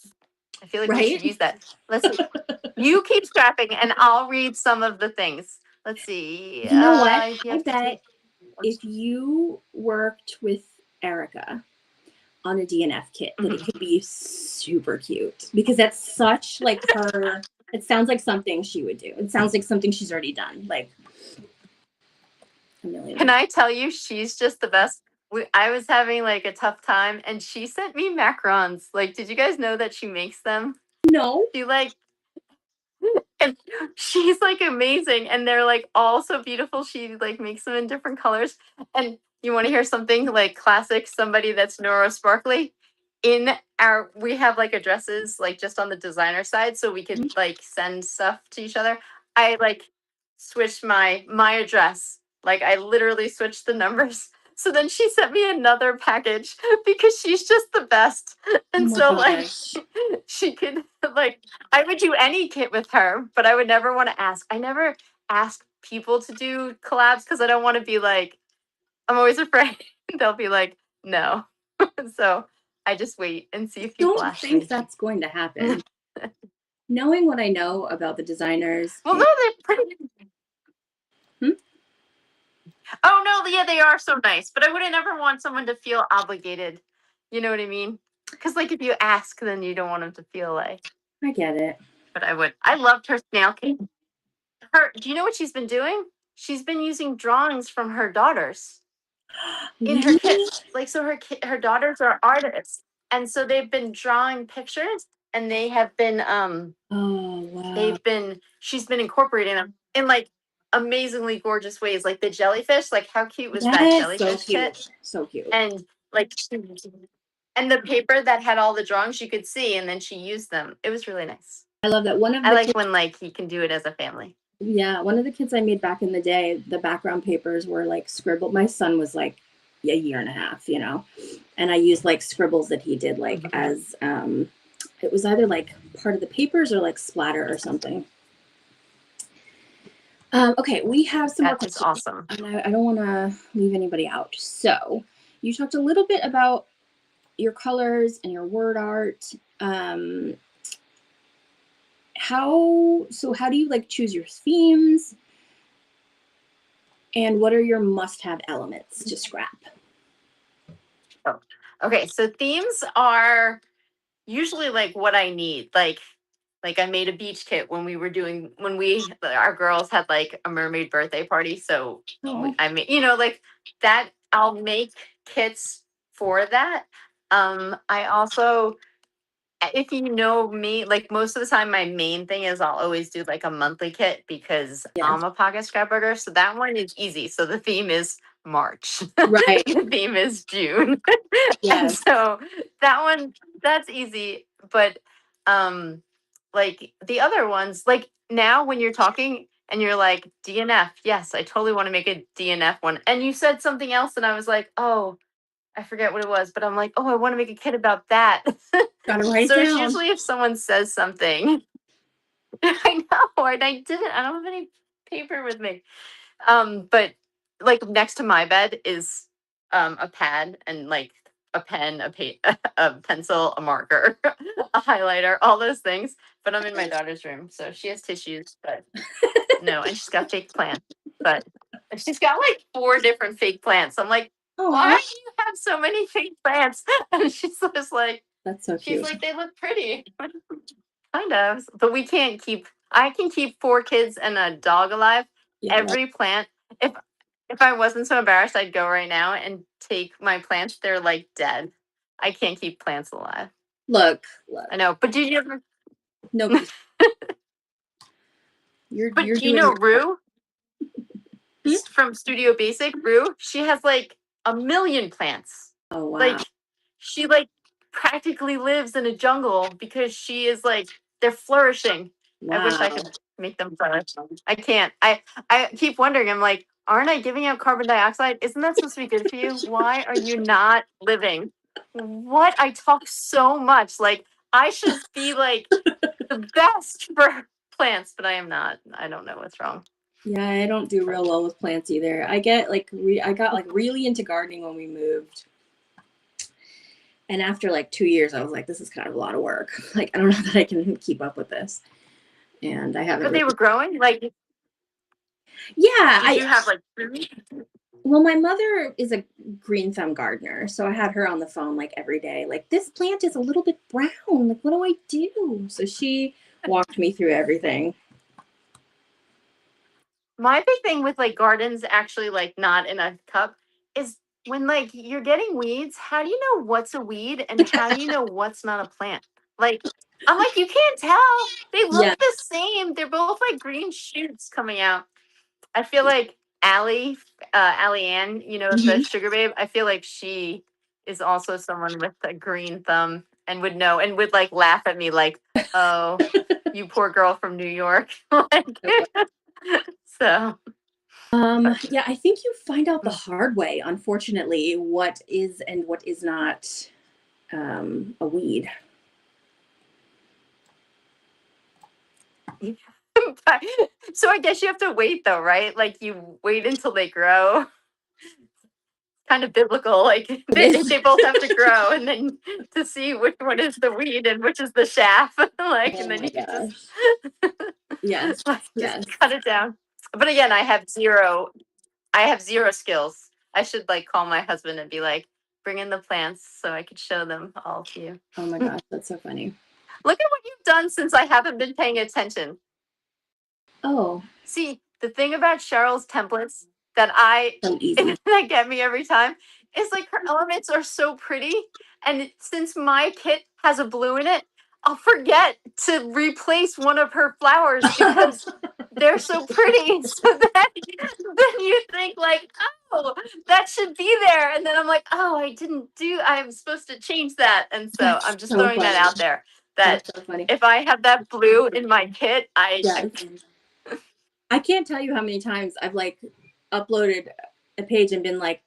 I feel like we should Right? use that. Let's see. You keep scrapping and I'll read some of the things. Let's see. You know what? You I have to bet take if you worked with Erica on a DNF kit, that it Mhm. could be super cute, because that's such like her. It sounds like something she would do. It sounds like something she's already done, like a Can million. I tell you, she's just the best. I was having like a tough time and she sent me macarons. Like, did you guys know that she makes them? No. She like and she's like amazing and they're like all so beautiful. She like makes them in different colors. And you want to hear something like classic, somebody that's neuro sparkly? In our we have like addresses like just on the designer side so we could like send stuff to each other. I like switched my address. Like I literally switched the numbers. So then she sent me another package because she's just the best. Oh And my so like gosh. she could like I would do any kit with her, but I would never want to ask. I never ask people to do collabs because I don't want to be like, I'm always afraid they'll be like, no. So I just wait and see I if people don't ask think me. that's going to happen. Knowing what I know about the designers, Well, no, they're pretty. hmm? Oh no, yeah, they are so nice. But I wouldn't ever want someone to feel obligated. You know what I mean? Because like if you ask, then you don't want them to feel like. I get it. But I would. I loved her snail cake. Her. Do you know what she's been doing? She's been using drawings from her daughters. in her Really? kit. Like, so her daughters are artists, and so they've been drawing pictures, and Oh, wow. she's been incorporating them in like amazingly gorgeous ways, like the jellyfish. Like, how cute was that That is so jellyfish kit? cute. So cute. And like, and the paper that had all the drawings you could see, and then she used them. It was really nice. I love that. One of I the like kids, when like you can do it as a family. yeah, one of the kids I made back in the day, the background papers were like scribbled. My son was like a year and a half, you know, and I used like scribbles that he did like as it was either like part of the papers or like splatter or something. Okay, we have some more That is questions. awesome. And I don't want to leave anybody out. So, you talked a little bit about your colors and your word art. How do you like choose your themes? And what are your must-have elements to scrap? Oh, okay. So themes are usually like what I need. Like I made a beach kit when our girls had like a mermaid birthday party. So Oh, I made, like that. I'll make kits for that. I also, if you know me, like most of the time, my main thing is I'll always do like a monthly kit because yeah, I'm a pocket scrapbooker. So that one is easy. So the theme is March. right. The theme is June. And Yes. so that one, that's easy. But like the other ones, like now when you're talking and you're like DNF, yes, I totally want to make a DNF one. And you said something else, and I was like, oh, I forget what it was, but I'm like, oh, I want to make a kit about that. Gotta write So it's down. usually if someone says something, I know, and I didn't. I don't have any paper with me. But like next to my bed is a pad and like a pen, a pencil, a marker, a highlighter, all those things. But I'm in my daughter's room, so she has tissues, but no, and she's got fake plants. But she's got like 4 different fake plants. I'm like, why Oh, do you have so many fake plants? And she's just like, that's so she's cute. like, they look pretty. Kind of, but we can't keep. I can keep 4 kids and a dog alive. Yeah. Every plant. If if I wasn't so embarrassed, I'd go right now and take my plants. They're like dead. I can't keep plants alive. Look. I know, but did you ever? No, you're But do you doing know your part. Rue Hmm? from Studio Basic? Rue, she has like a million plants. Oh, wow. Like she like practically lives in a jungle because she is like they're flourishing. I wish I Wow. could make them flourish. I can't. I keep wondering. I'm like, aren't I giving out carbon dioxide? Isn't that supposed to be good for you? Why are you not living? What? I talk so much. Like I should be like the best for plants, but I am not. I don't know what's wrong. Yeah, I don't do real well with plants either. I get like I got like really into gardening when we moved. And after like 2 years, I was like, this is kind of a lot of work. Like, I don't know that I can keep up with this. And I haven't But they really. were growing. Like, Yeah, did you have like fruit? well, my mother is a green thumb gardener. So I had her on the phone like every day. Like, this plant is a little bit brown. Like, what do I do? So she walked me through everything. My big thing with like gardens, actually, like not in a cup, is when like you're getting weeds, how do you know what's a weed and how do you know what's not a plant? Like, I'm like, you can't tell. They Yeah. look the same. They're both like green shoots coming out. I feel like Allie Ann, the Mhm. sugar babe, I feel like she is also someone with a green thumb and would know and would like laugh at me like, oh, you poor girl from New York. Like, so. Yeah, I think you find out the Mm. hard way, unfortunately, what is and what is not a weed. So I guess you have to wait though, right? Like you wait until they grow. Kind of biblical, like It they is. both have to grow, and then to see which one is the weed and which is the shaft, like, Oh and then my you just gosh. Yes. like just Yes. cut it down. But again, I have zero skills. I should like call my husband and be like, bring in the plants so I could show them all to you. Oh my gosh, that's so funny. Look at what you've done since I haven't been paying attention. Oh, See, the thing about Cheryl's templates So easy. that get me every time is like her elements are so pretty, and since my kit has a blue in it, I'll forget to replace one of her flowers because they're so pretty. So then you think like, oh, that should be there, and then I'm like, oh, I'm supposed to change that, and so That's I'm just so throwing that funny. out there. That That's so funny. if I have that blue in my kit, Yes. I can't tell you how many times I've like uploaded a page and been like,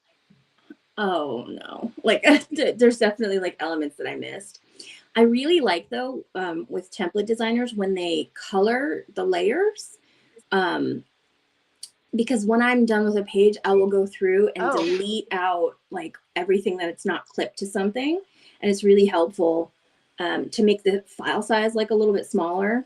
oh no. Like there's definitely like elements that I missed. I really like though, with template designers when they color the layers. Because when I'm done with a page, I will go through and delete out like everything that it's not clipped to something. And it's really helpful to make the file size like a little bit smaller.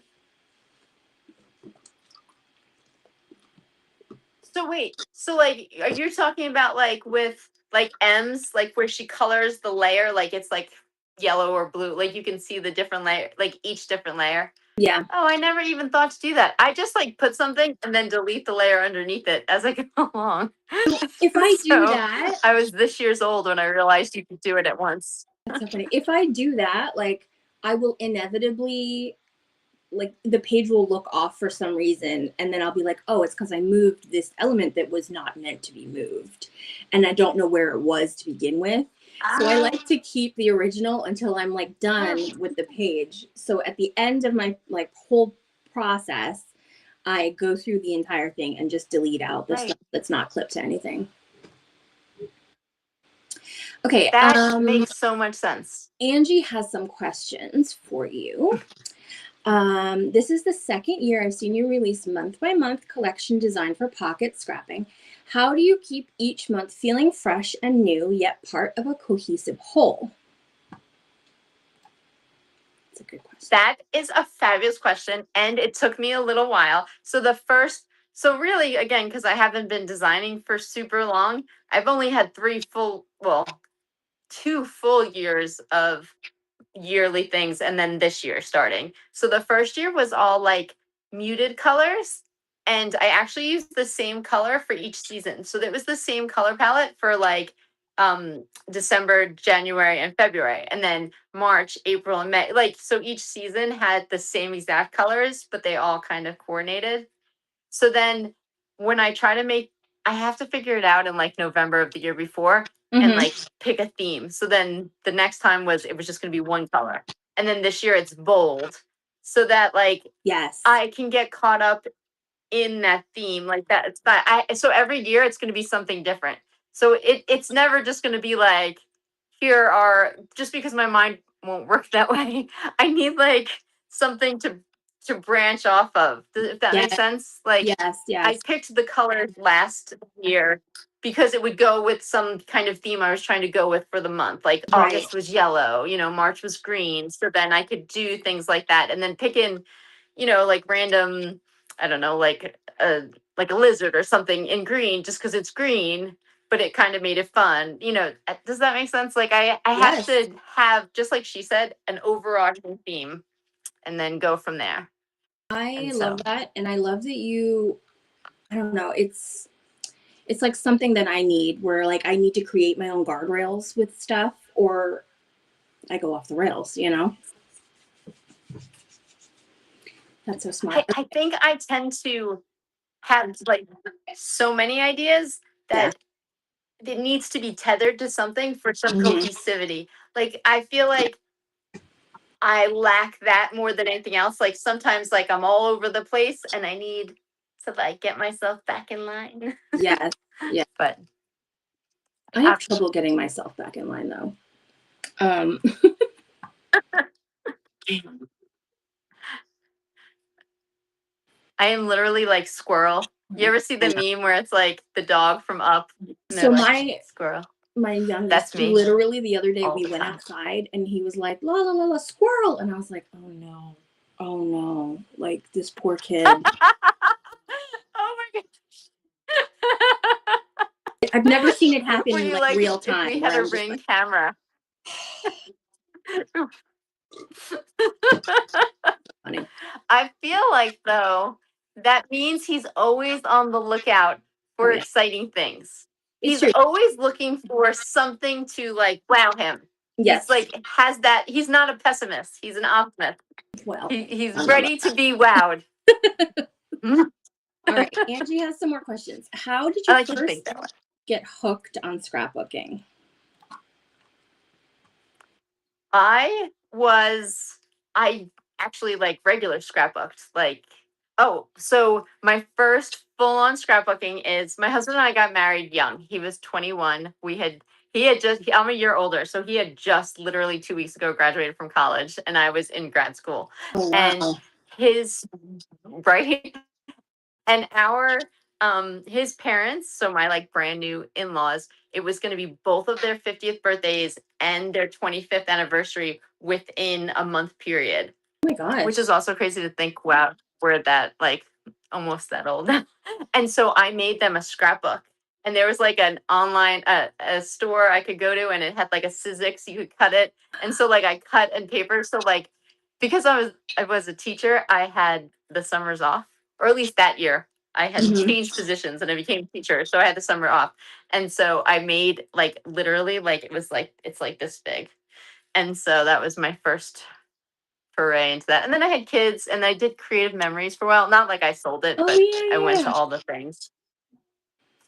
So wait, so like, are you talking about like with like M's, like where she colors the layer, like it's like yellow or blue, like you can see the different layer, like each different layer? Yeah. Oh, I never even thought to do that. I just like put something and then delete the layer underneath it as I go along. If I do So that, I was this years old when I realized you could do it at once. that's so funny. If I do that, like I will inevitably like the page will look off for some reason and then I'll be like, oh, it's because I moved this element that was not meant to be moved and I don't know where it was to begin with. So I like to keep the original until I'm like done with the page. So at the end of my like whole process, I go through the entire thing and just delete out the stuff that's not clipped to anything. Okay. That makes so much sense. Angie has some questions for you. This is the second year I've seen you release month-by-month collection designed for pocket scrapping. How do you keep each month feeling fresh and new, yet part of a cohesive whole? That's a good question. That is a fabulous question, and it took me a little while. So really, again, because I haven't been designing for super long, I've only had 2 full years of yearly things, and then this year starting. So the first year was all like muted colors, and I actually used the same color for each season. So it was the same color palette for like December, January, and February, and then March, April, and May. Like, so each season had the same exact colors, but they all kind of coordinated. So then when I try to make, I have to figure it out in like November of the year before and like pick a theme. So then the next time it was just going to be one color. And then this year it's bold, so that like, yes, I can get caught up in that theme like that. It's not, so every year it's going to be something different. So it's never just going to be like, just because my mind won't work that way. I need like something to branch off of. If that makes sense. Like, yes. I picked the colors last year because it would go with some kind of theme I was trying to go with for the month. Like August was yellow, March was green. So then I could do things like that and then pick in, like random, I don't know, like a lizard or something in green just because it's green, but it kind of made it fun. Does that make sense? Like I have to have, just like she said, an overarching theme and then go from there. I love that. And I love that you, I don't know, it's like something that I need where like I need to create my own guardrails with stuff or I go off the rails, That's so smart. I think I tend to have like so many ideas that it needs to be tethered to something for some cohesivity. Like I feel like I lack that more than anything else. Like sometimes like I'm all over the place and I need to like get myself back in line. Yes. Yeah. But I have trouble getting myself back in line though. I am literally like Squirrel. You ever see the meme where it's like the dog from Up? So like, Squirrel. My youngest, That's me. Literally the other day we went outside and he was like, la la la la, squirrel. And I was like, oh no, like this poor kid. Oh my gosh. I've never seen it happen in like real time. If we had a Ring camera. Funny. I feel like though that means he's always on the lookout for yeah. exciting things. It's He's true. always looking for something to like wow him. Yes. He's like has that. He's not a pessimist. He's an optimist. Well, He's I don't know ready to be wowed. all right. Angie has some more questions. How did I you like to think first that way. get hooked on scrapbooking? I actually like regular scrapbooked. Like, oh, so my first full on scrapbooking is my husband and I got married young. He was 21. I'm a year older. So he had just literally 2 weeks ago graduated from college and I was in grad school. Oh, And wow. right. And his parents, so my like brand new in-laws, it was going to be both of their 50th birthdays and their 25th anniversary within a month period, Oh my gosh. which is also crazy to think, wow, we're that like almost that old. And so I made them a scrapbook. And there was like an online a store I could go to and it had like a Sizzix, you could cut it. And so like I cut and paper. So like because I was a teacher, I had the summers off, or at least that year. I had changed positions and I became a teacher. So I had the summer off. And so I made like literally like it's like this big. And so that was my first foray into that. And then I had kids and I did creative memories for a while. Not like I sold it, Oh, but yeah, I went to yeah. all the things.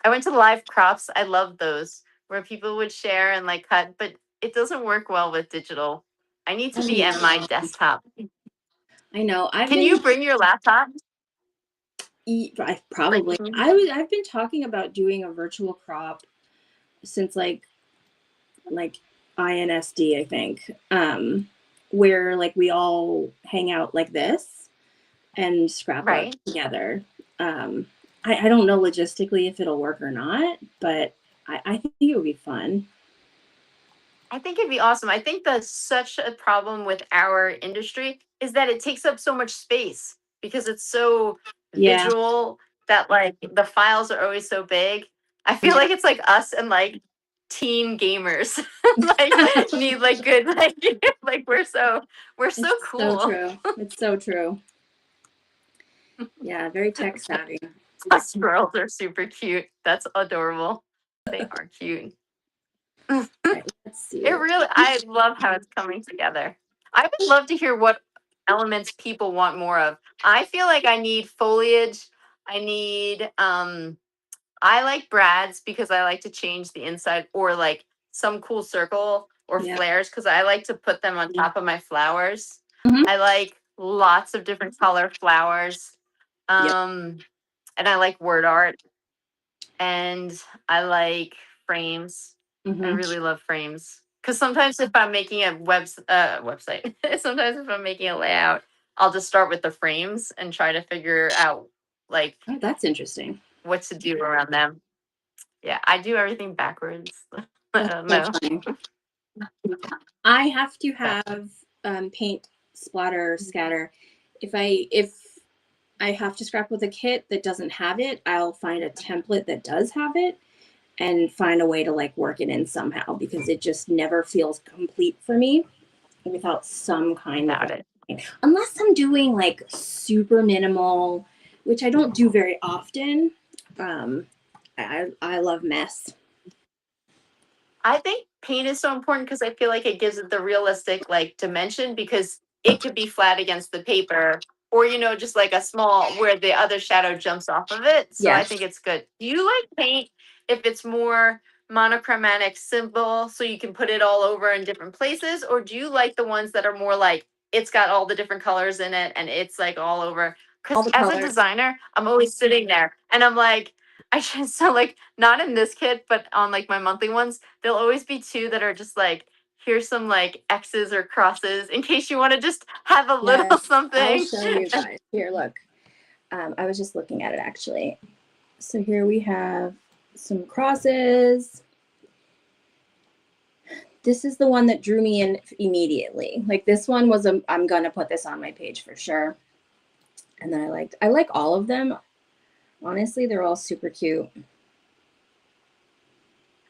I went to live crops. I love those where people would share and like cut, but it doesn't work well with digital. I need to be at my desktop. I know. Can you bring your laptop? Probably. Like, I've been talking about doing a virtual crop since like INSD, I think. Where like we all hang out like this and scrapbook right. together. I don't know logistically if it'll work or not, but I think it would be fun. I think it'd be awesome. I think that's such a problem with our industry is that it takes up so much space because it's so Yeah. visual that like the files are always so big. I feel like it's like us and like teen gamers like need like good like we're so cool. So true. It's so true. Yeah, very tech savvy. Us girls are super cute. That's adorable. They are cute. Right, let's see. I love how it's coming together. I would love to hear what elements people want more of. I feel like I need foliage. I need I like brads because I like to change the inside or like some cool circle or flares because I like to put them on top of my flowers. Mhm. I like lots of different color flowers. And I like word art and I like frames. I really love frames because sometimes if I'm making a website, sometimes if I'm making a layout, I'll just start with the frames and try to figure out like Oh, that's interesting. what to do around them. Yeah, I do everything backwards. I don't know. I have to have paint splatter scatter. If I have to scrap with a kit that doesn't have it, I'll find a template that does have it and find a way to like work it in somehow because it just never feels complete for me without some kind of it. Unless I'm doing like super minimal, which I don't do very often. I love mess. I think paint is so important because I feel like it gives it the realistic like dimension because it could be flat against the paper or just like a small where the other shadow jumps off of it. So I think it's good. Do you like paint if it's more monochromatic simple so you can put it all over in different places, or do you like the ones that are more like it's got all the different colors in it and it's like all over? Because as a designer, I'm always sitting there and I'm like, I should so like not in this kit, but on like my monthly ones, there'll always be two that are just like, here's some like X's or crosses in case you want to just have a little something. I'll show you guys. Here, look. I was just looking at it actually. So here we have some crosses. This is the one that drew me in immediately. Like this one was I'm gonna put this on my page for sure. And then I like all of them. Honestly, they're all super cute.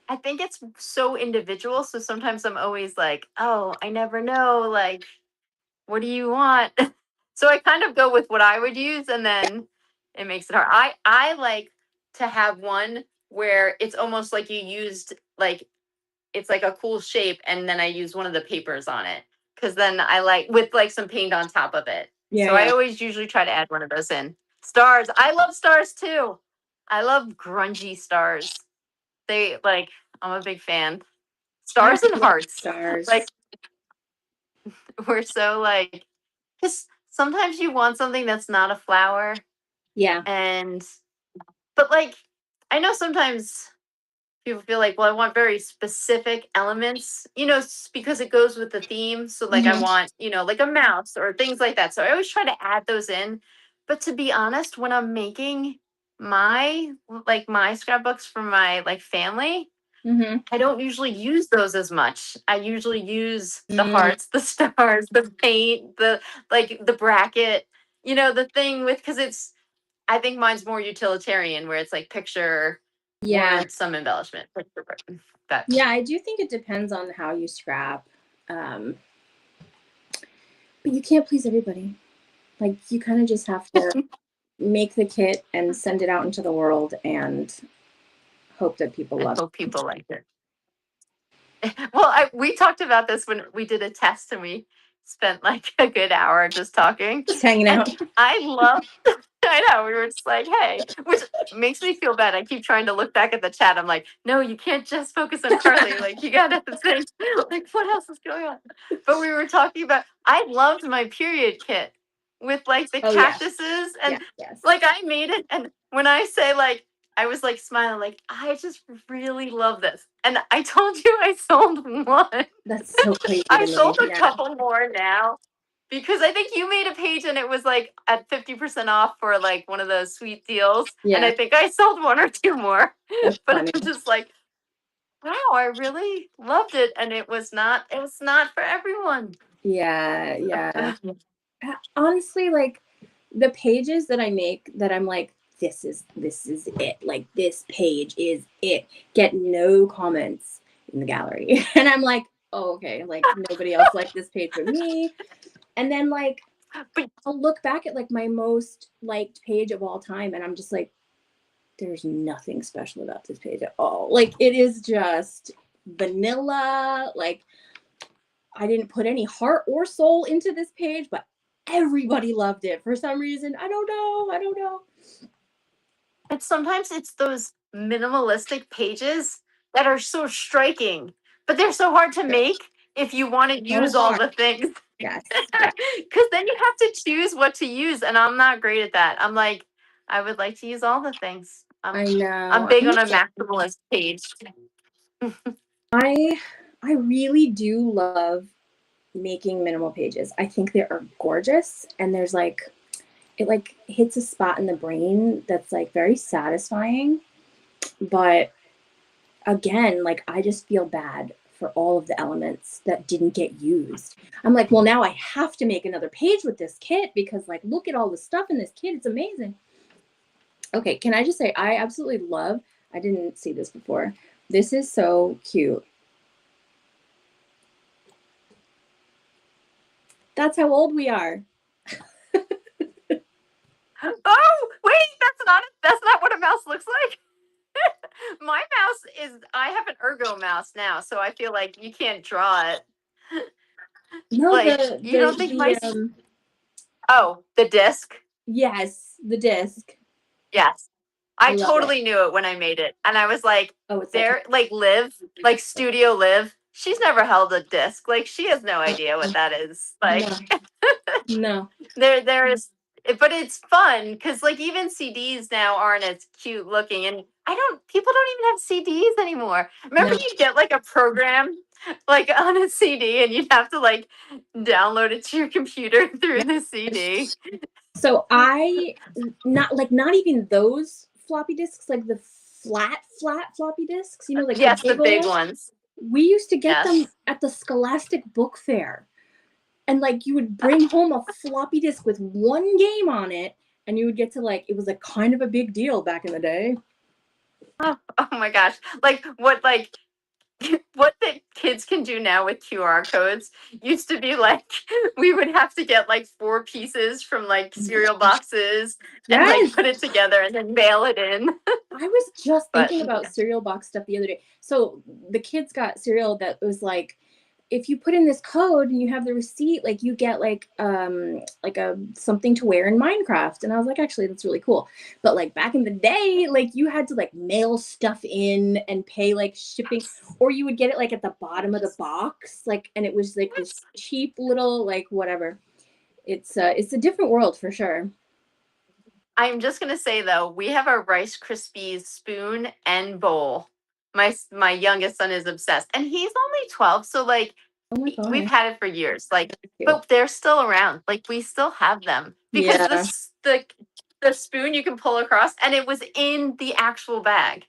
I think it's so individual. So sometimes I'm always like, oh, I never know. Like, what do you want? So I kind of go with what I would use and then it makes it hard. I like to have one where it's almost like you used like it's like a cool shape, and then I use one of the papers on it because then I like with like some paint on top of it. Yeah, So I yeah. always usually try to add one of those in. Stars. I love stars too. I love grungy stars. They like I'm a big fan. I Stars and love hearts. stars. Like we're so like because sometimes you want something that's not a flower Yeah. and but like I know sometimes people feel like, well, I want very specific elements, because it goes with the theme. So, like, I Mhm. want, like a mouse or things like that. So, I always try to add those in. But to be honest, when I'm making my scrapbooks for my like family, Mhm. I don't usually use those as much. I usually use the Mm, hearts, the stars, the paint, the bracket, the thing with, because I think mine's more utilitarian where it's like picture yeah. word, some embellishment. That Yeah, I do think it depends on how you scrap. But you can't please everybody. Like you kind of just have to make the kit and send it out into the world and hope that people I love hope people like it. Well, we talked about this when we did a test and we spent like a good hour just talking. it. Just hanging And out. I love, I know, we were just like, hey, which makes me feel bad. I keep trying to look back at the chat. I'm like, no, you can't just focus on Carly. Like, you gotta think, like, what else is going on? But we were talking about, I loved my period kit with like the Oh yeah. cactuses Yeah. and Yes. like I made it. And when I say like, I was like smiling, like, I just really love this. And I told you I sold one. That's so crazy I to me. sold a Yeah. couple more now because I think you made a page and it was like at 50% off for like one of those sweet deals. And Yeah. I think I sold one or two more. That's But funny. I'm just like, wow, I really loved it. And it was not for everyone. Yeah. Yeah. Honestly, like the pages that I make that I'm like, this is it. Like this page is it. Get no comments in the gallery. And I'm like, oh, okay. Like nobody else liked this page but me. And then like But I'll look back at like my most liked page of all time and I'm just like, there's nothing special about this page at all. Like it is just vanilla. Like I didn't put any heart or soul into this page, but everybody loved it for some reason. I don't know. I don't know. sometimes it's those minimalistic pages that are so striking, but they're so hard to make if you want to So use all hard. the things. Yes. Yeah. Because then you have to choose what to use, and I'm not great at that. I'm like, I would like to use all the things. I I'm know. big on a maximalist page. I really do love making minimal pages. I think they are gorgeous and there's like it like hits a spot in the brain that's like very satisfying. But again, like I just feel bad for all of the elements that didn't get used. I'm like, well, now I have to make another page with this kit because like look at all the stuff in this kit. It's amazing. Okay, can I just say I absolutely love, I didn't see this before. This is so cute. That's how old we are. Oh, wait, that's not what a mouse looks like. My mouse is I have an ergo mouse now, so I feel like you can't draw it. No, Like you don't think my oh, the disc? yes, the disc. Yes. I I love it. totally knew it when I made it. And I was like, Oh, it's there, like Liv, like Studio Liv, she's never held a disc. Like she has no idea what that is. Like no. there is but it's fun because like even CDs now aren't as cute looking and people don't even have CDs anymore. Remember No. you'd get like a program like on a CD and you'd have to like download it to your computer through the CD. So I not even those floppy disks, like the flat floppy disks, you know, like Yes, the the big old ones. We used to get them Yes. at the Scholastic Book Fair. And like you would bring home a floppy disk with one game on it and you would get to like it was a kind of a big deal back in the day. Oh my gosh. Like what the kids can do now with QR codes used to be like we would have to get like 4 pieces from like cereal boxes and like Yes. put it together and then mail it in. I was just But thinking about cereal box stuff the other day. So the kids got cereal that was like, if you put in this code and you have the receipt, like you get like a something to wear in Minecraft. And I was like, actually, that's really cool. But like back in the day, like you had to like mail stuff in and pay like shipping, or you would get it like at the bottom of the box, like, and it was like this cheap little like whatever. It's a different world for sure. I'm just gonna say though, we have a Rice Krispies spoon and bowl. My youngest son is obsessed, and he's only 12, so like Oh my we've gosh. had it for years. Like, Cute. but they're still around. Like we still have them because Yeah. the spoon you can pull across, and it was in the actual bag.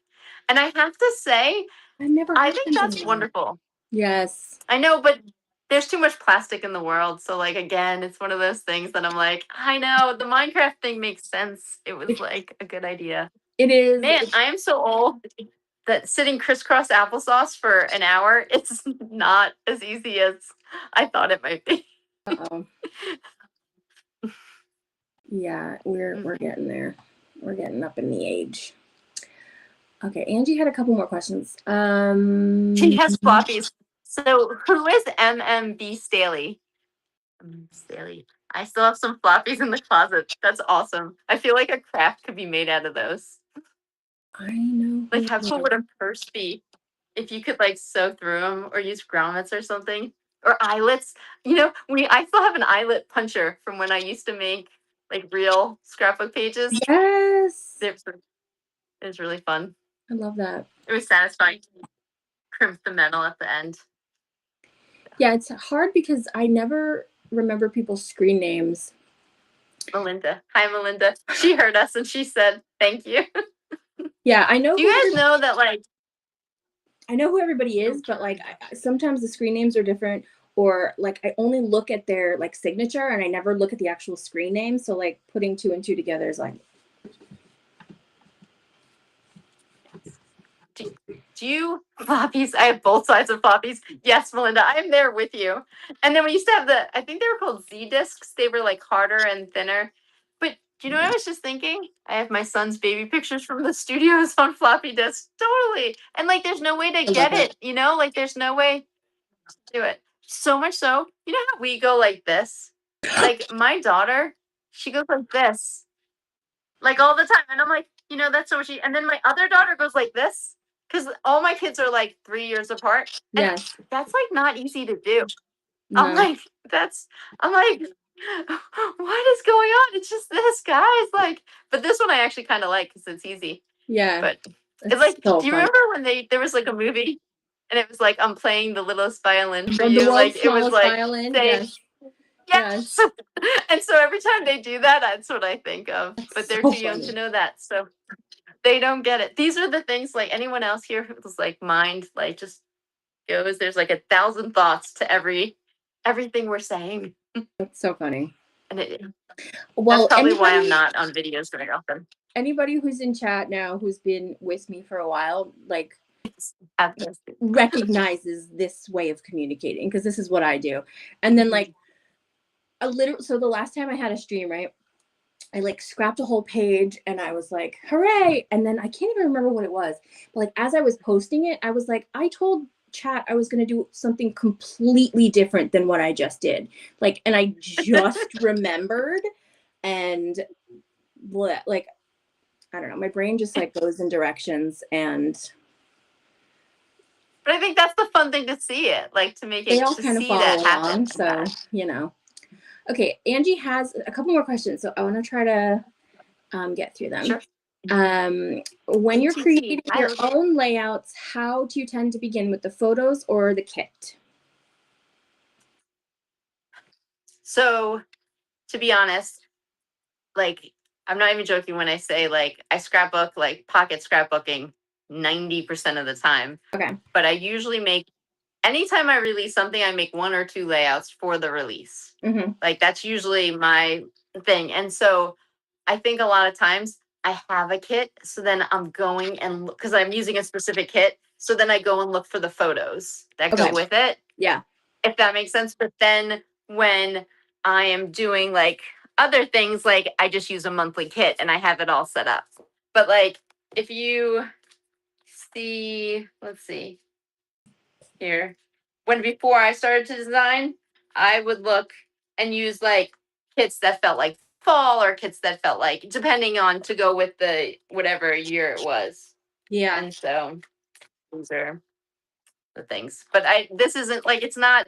And I have to say, I've never I heard think anything that's like that. wonderful. Yes. I know, but there's too much plastic in the world. So like again, it's one of those things that I'm like, I know the Minecraft thing makes sense. It was like a good idea. It is. Man, I am so old that sitting crisscross applesauce for an hour, it's not as easy as I thought it might be. Uh-oh. Yeah, we're getting there. We're getting up in the age. Okay, Angie had a couple more questions. She has floppies. So who is MMB Staley? Staley. I still have some floppies in the closet. That's awesome. I feel like a craft could be made out of those. I know. Like, how cool would a purse be if you could like sew through them or use grommets or something, or eyelets? You know, I still have an eyelet puncher from when I used to make like real scrapbook pages. Yes. It was really fun. I love that. It was satisfying to crimp the metal at the end. Yeah, it's hard because I never remember people's screen names. Melinda. Hi, Melinda. She heard us and she said, thank you. Yeah, I know. Do you guys know that, like, I know who everybody is, but like sometimes the screen names are different, or like I only look at their like signature and I never look at the actual screen name. So like putting two and two together is like. Do you floppies? I have both sides of floppies. Yes, Melinda, I'm there with you. And then we used to have I think they were called Z discs. They were like harder and thinner. But do you know what I was just thinking? I have my son's baby pictures from the studios on floppy disks. Totally. And like, there's no way to get it, you know? Like, there's no way to do it. So much so, you know how we go like this? Like, my daughter, she goes like this, like all the time. And I'm like, you know, that's so much. And then my other daughter goes like this, because all my kids are like 3 years apart. And Yes. that's like not easy to do. No. I'm like, what is going on? It's just this, guys. Like, but this one I actually kind of like because it's easy. Yeah. But it's it's like, so do you fun. remember when there was like a movie and it was like, I'm playing the littlest violin for The you? world's Like, it was smallest like, violin. saying, Yes. yes. And so every time they do that, that's what I think of. That's But they're so too young funny. to know that. So they don't get it. These are the things, like anyone else here who's like mind, like just goes, there's like 1,000 thoughts to everything we're saying. That's so funny. And that's Well, probably why I'm not on videos very often. Anybody who's in chat now who's been with me for a while, like Have recognizes this way of communicating, because this is what I do. And then like so the last time I had a stream, right, I like scrapped a whole page and I was like, hooray. And then I can't even remember what it was. But like as I was posting it, I was like, I told chat I was going to do something completely different than what I just did. Like, and I just remembered, and like, I don't know, my brain just like goes in directions. And but I think that's the fun thing to see it, like to make it, they all to kind of see follow that along. happen. So, you know. Okay, Angie has a couple more questions, so I want to try to get through them. Sure. When you're creating your own layouts, how do you tend to begin, with the photos or the kit? So, to be honest, like, I'm not even joking when I say like I scrapbook, like pocket scrapbooking 90% of the time. Okay. But I usually anytime I release something, I make 1 or 2 layouts for the release. Mm-hmm. Like that's usually my thing. And so I think a lot of times I have a kit. So then I'm going and because I'm using a specific kit. So then I go and look for the photos that go with it. Yeah. If that makes sense. But then when I am doing like other things, like I just use a monthly kit and I have it all set up. But like if you see, let's see here, before I started to design, I would look and use like kits that felt like fall or kits that felt like, depending on to go with the whatever year it was. Yeah. And so these are the things. But this isn't like, it's not,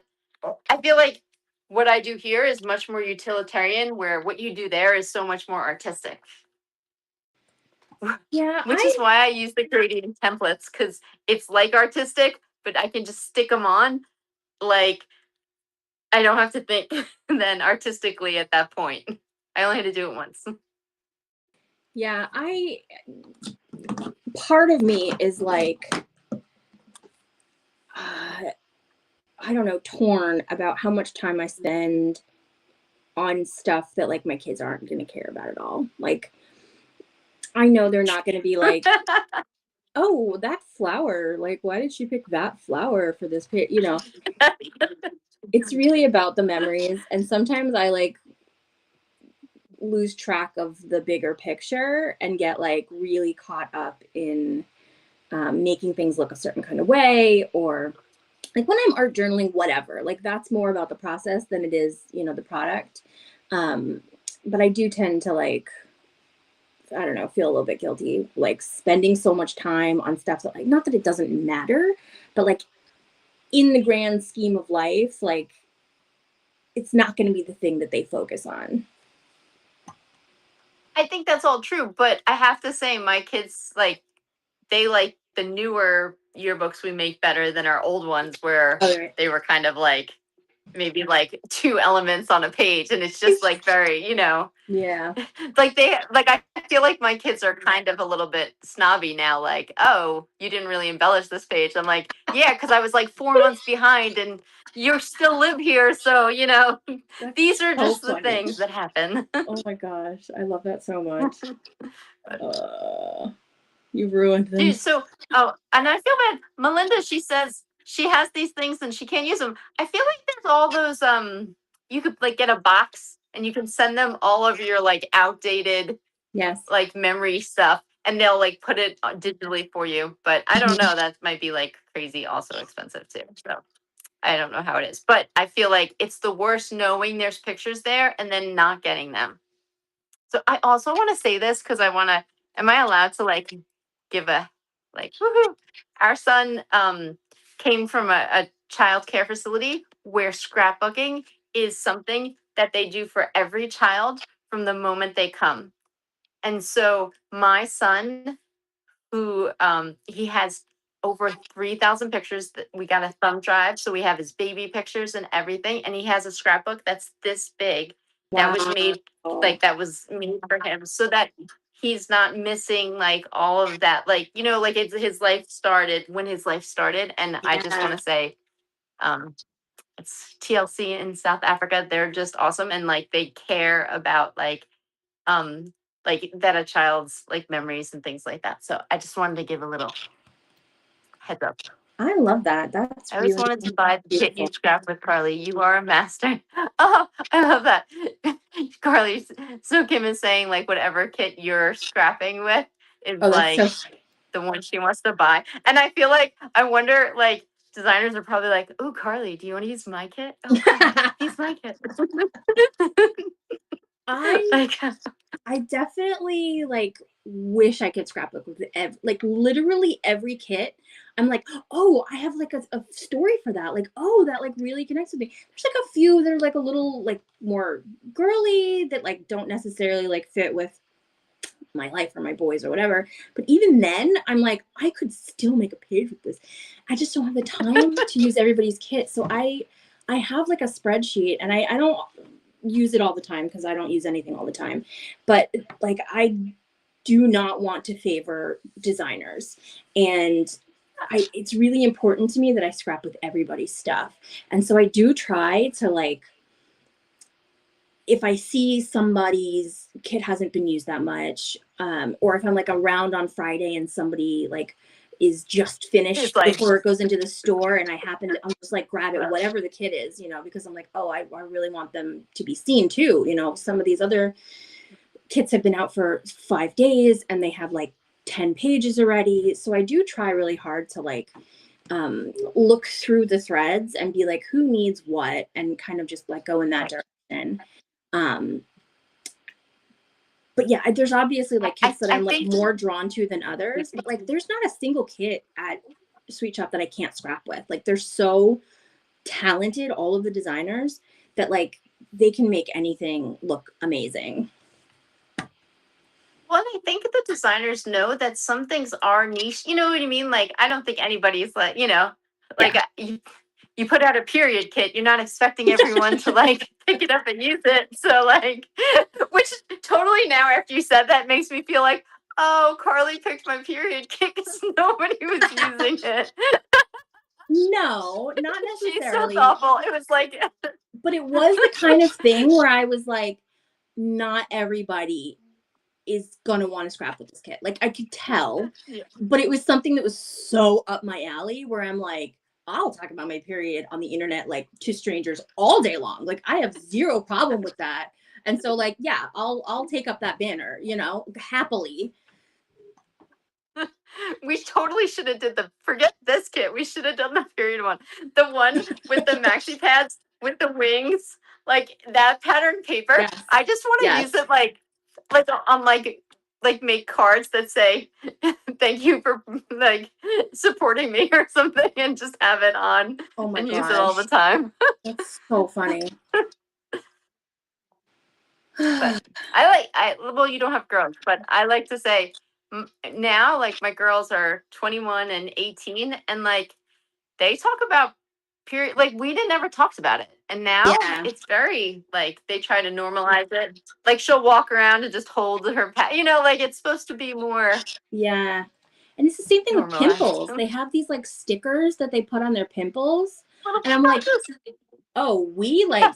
I feel like what I do here is much more utilitarian, where what you do there is so much more artistic. Yeah. Which is why I use the gradient templates, because it's like artistic, but I can just stick them on. Like, I don't have to think then artistically at that point. I only had to do it once. Yeah. Part of me is like, I don't know, torn about how much time I spend on stuff that like my kids aren't going to care about at all. Like, I know they're not going to be like, oh, that flower, like, why did she pick that flower for this picture? You know, it's really about the memories. And sometimes I like lose track of the bigger picture and get like really caught up in making things look a certain kind of way, or like when I'm art journaling, whatever, like that's more about the process than it is, you know, the product. But I do tend to like, I don't know, feel a little bit guilty, like spending so much time on stuff that like, not that it doesn't matter, but like in the grand scheme of life, like it's not going to be the thing that they focus on. I think that's all true, but I have to say my kids, like, they like the newer yearbooks we make better than our old ones, where they were kind of like maybe like 2 elements on a page, and it's just like very, you know, Yeah. like I feel like my kids are kind of a little bit snobby now, like, oh, you didn't really embellish this page. I'm like, yeah, because I was like 4 months behind and you still live here, so you know, these are just the things that happen. Oh my gosh, I love that so much. You ruined them. Dude, so, oh, and I feel bad. Melinda, she says she has these things and she can't use them. I feel like there's all those, you could like get a box and you can send them all of your like outdated, Yes, like memory stuff, and they'll like put it digitally for you. But I don't know, that might be like crazy, also expensive too. So I don't know how it is. But I feel like it's the worst knowing there's pictures there and then not getting them. So I also want to say this because I want to, am I allowed to like give a, like, woohoo? Our son came from a child care facility where scrapbooking is something that they do for every child from the moment they come. And so my son, who he has over 3,000 pictures, that we got a thumb drive, so we have his baby pictures and everything, and he has a scrapbook that's this big. That was made, like, that was made for him, so that he's not missing like all of that, like, you know, like it's his life started when his life started. And I just want to say, it's TLC in South Africa, they're just awesome, and like they care about like that a child's like memories and things like that. So I just wanted to give a little heads up. I love that. That's I always really wanted to buy the kit beautiful. you scrap with, Carly. You are a master. Oh, I love that. Carly, so Kim is saying like whatever kit you're scrapping with is like the one she wants to buy. And I feel like, I wonder, like, designers are probably like, oh, Carly, do you want to use my kit? Oh, Carly, use my kit. I definitely like wish I could scrapbook with like literally every kit. I'm like, oh, I have like a story for that. Like, oh, that like really connects with me. There's like a few that are like a little like more girly that like don't necessarily like fit with my life or my boys or whatever. But even then, I'm like, I could still make a page with this. I just don't have the time to use everybody's kit. So I have like a spreadsheet, and I don't use it all the time because I don't use anything all the time. But like, I do not want to favor designers, and it's really important to me that I scrap with everybody's stuff. And so I do try to like, if I see somebody's kit hasn't been used that much, or if I'm like around on Friday and somebody like is just finished like, before it goes into the store, and I happen to, I'll just like grab it, whatever the kit is, you know, because I'm like, oh, I really want them to be seen too. You know, some of these other kits have been out for 5 days and they have like 10 pages already. So I do try really hard to like look through the threads and be like, who needs what, and kind of just like go in that direction. Um, but yeah, there's obviously like kits that I I'm like think more drawn to than others, but like there's not a single kit at Sweet Shop that I can't scrap with. Like they're so talented, all of the designers, that like they can make anything look amazing. well, I think the designers know that some things are niche. You know what I mean? Like, I don't think anybody's like, like Yeah. you put out a period kit, you're not expecting everyone to like pick it up and use it. So like, which totally now after you said that makes me feel like, oh, Carly picked my period kit because nobody was using it. No, not She's so necessarily. thoughtful. It was like, But it was the kind of thing where I was like, not everybody is gonna want to scrap with this kit. Like I could tell, yeah. but it was something that was so up my alley where I'm like, I'll talk about my period on the internet like to strangers all day long. Like I have zero problem with that. And so like, yeah, I'll take up that banner, happily. We totally should have did forget this kit. We should have done the period one. The one with the maxi pads with the wings, like that pattern paper. Yes. I just want to Yes. use it like on like make cards that say thank you for like supporting me or something, and just have it on Oh my and gosh. use it all the time. That's so funny. But well, you don't have girls, but I like to say now, like my girls are 21 and 18, and like they talk about period, like we didn't ever talked about it, and now Yeah. it's very like they try to normalize it. Like she'll walk around and just hold her like it's supposed to be more Yeah. And it's the same thing with normalized. pimples. They have these like stickers that they put on their pimples. Little And I'm like, patches. oh, we like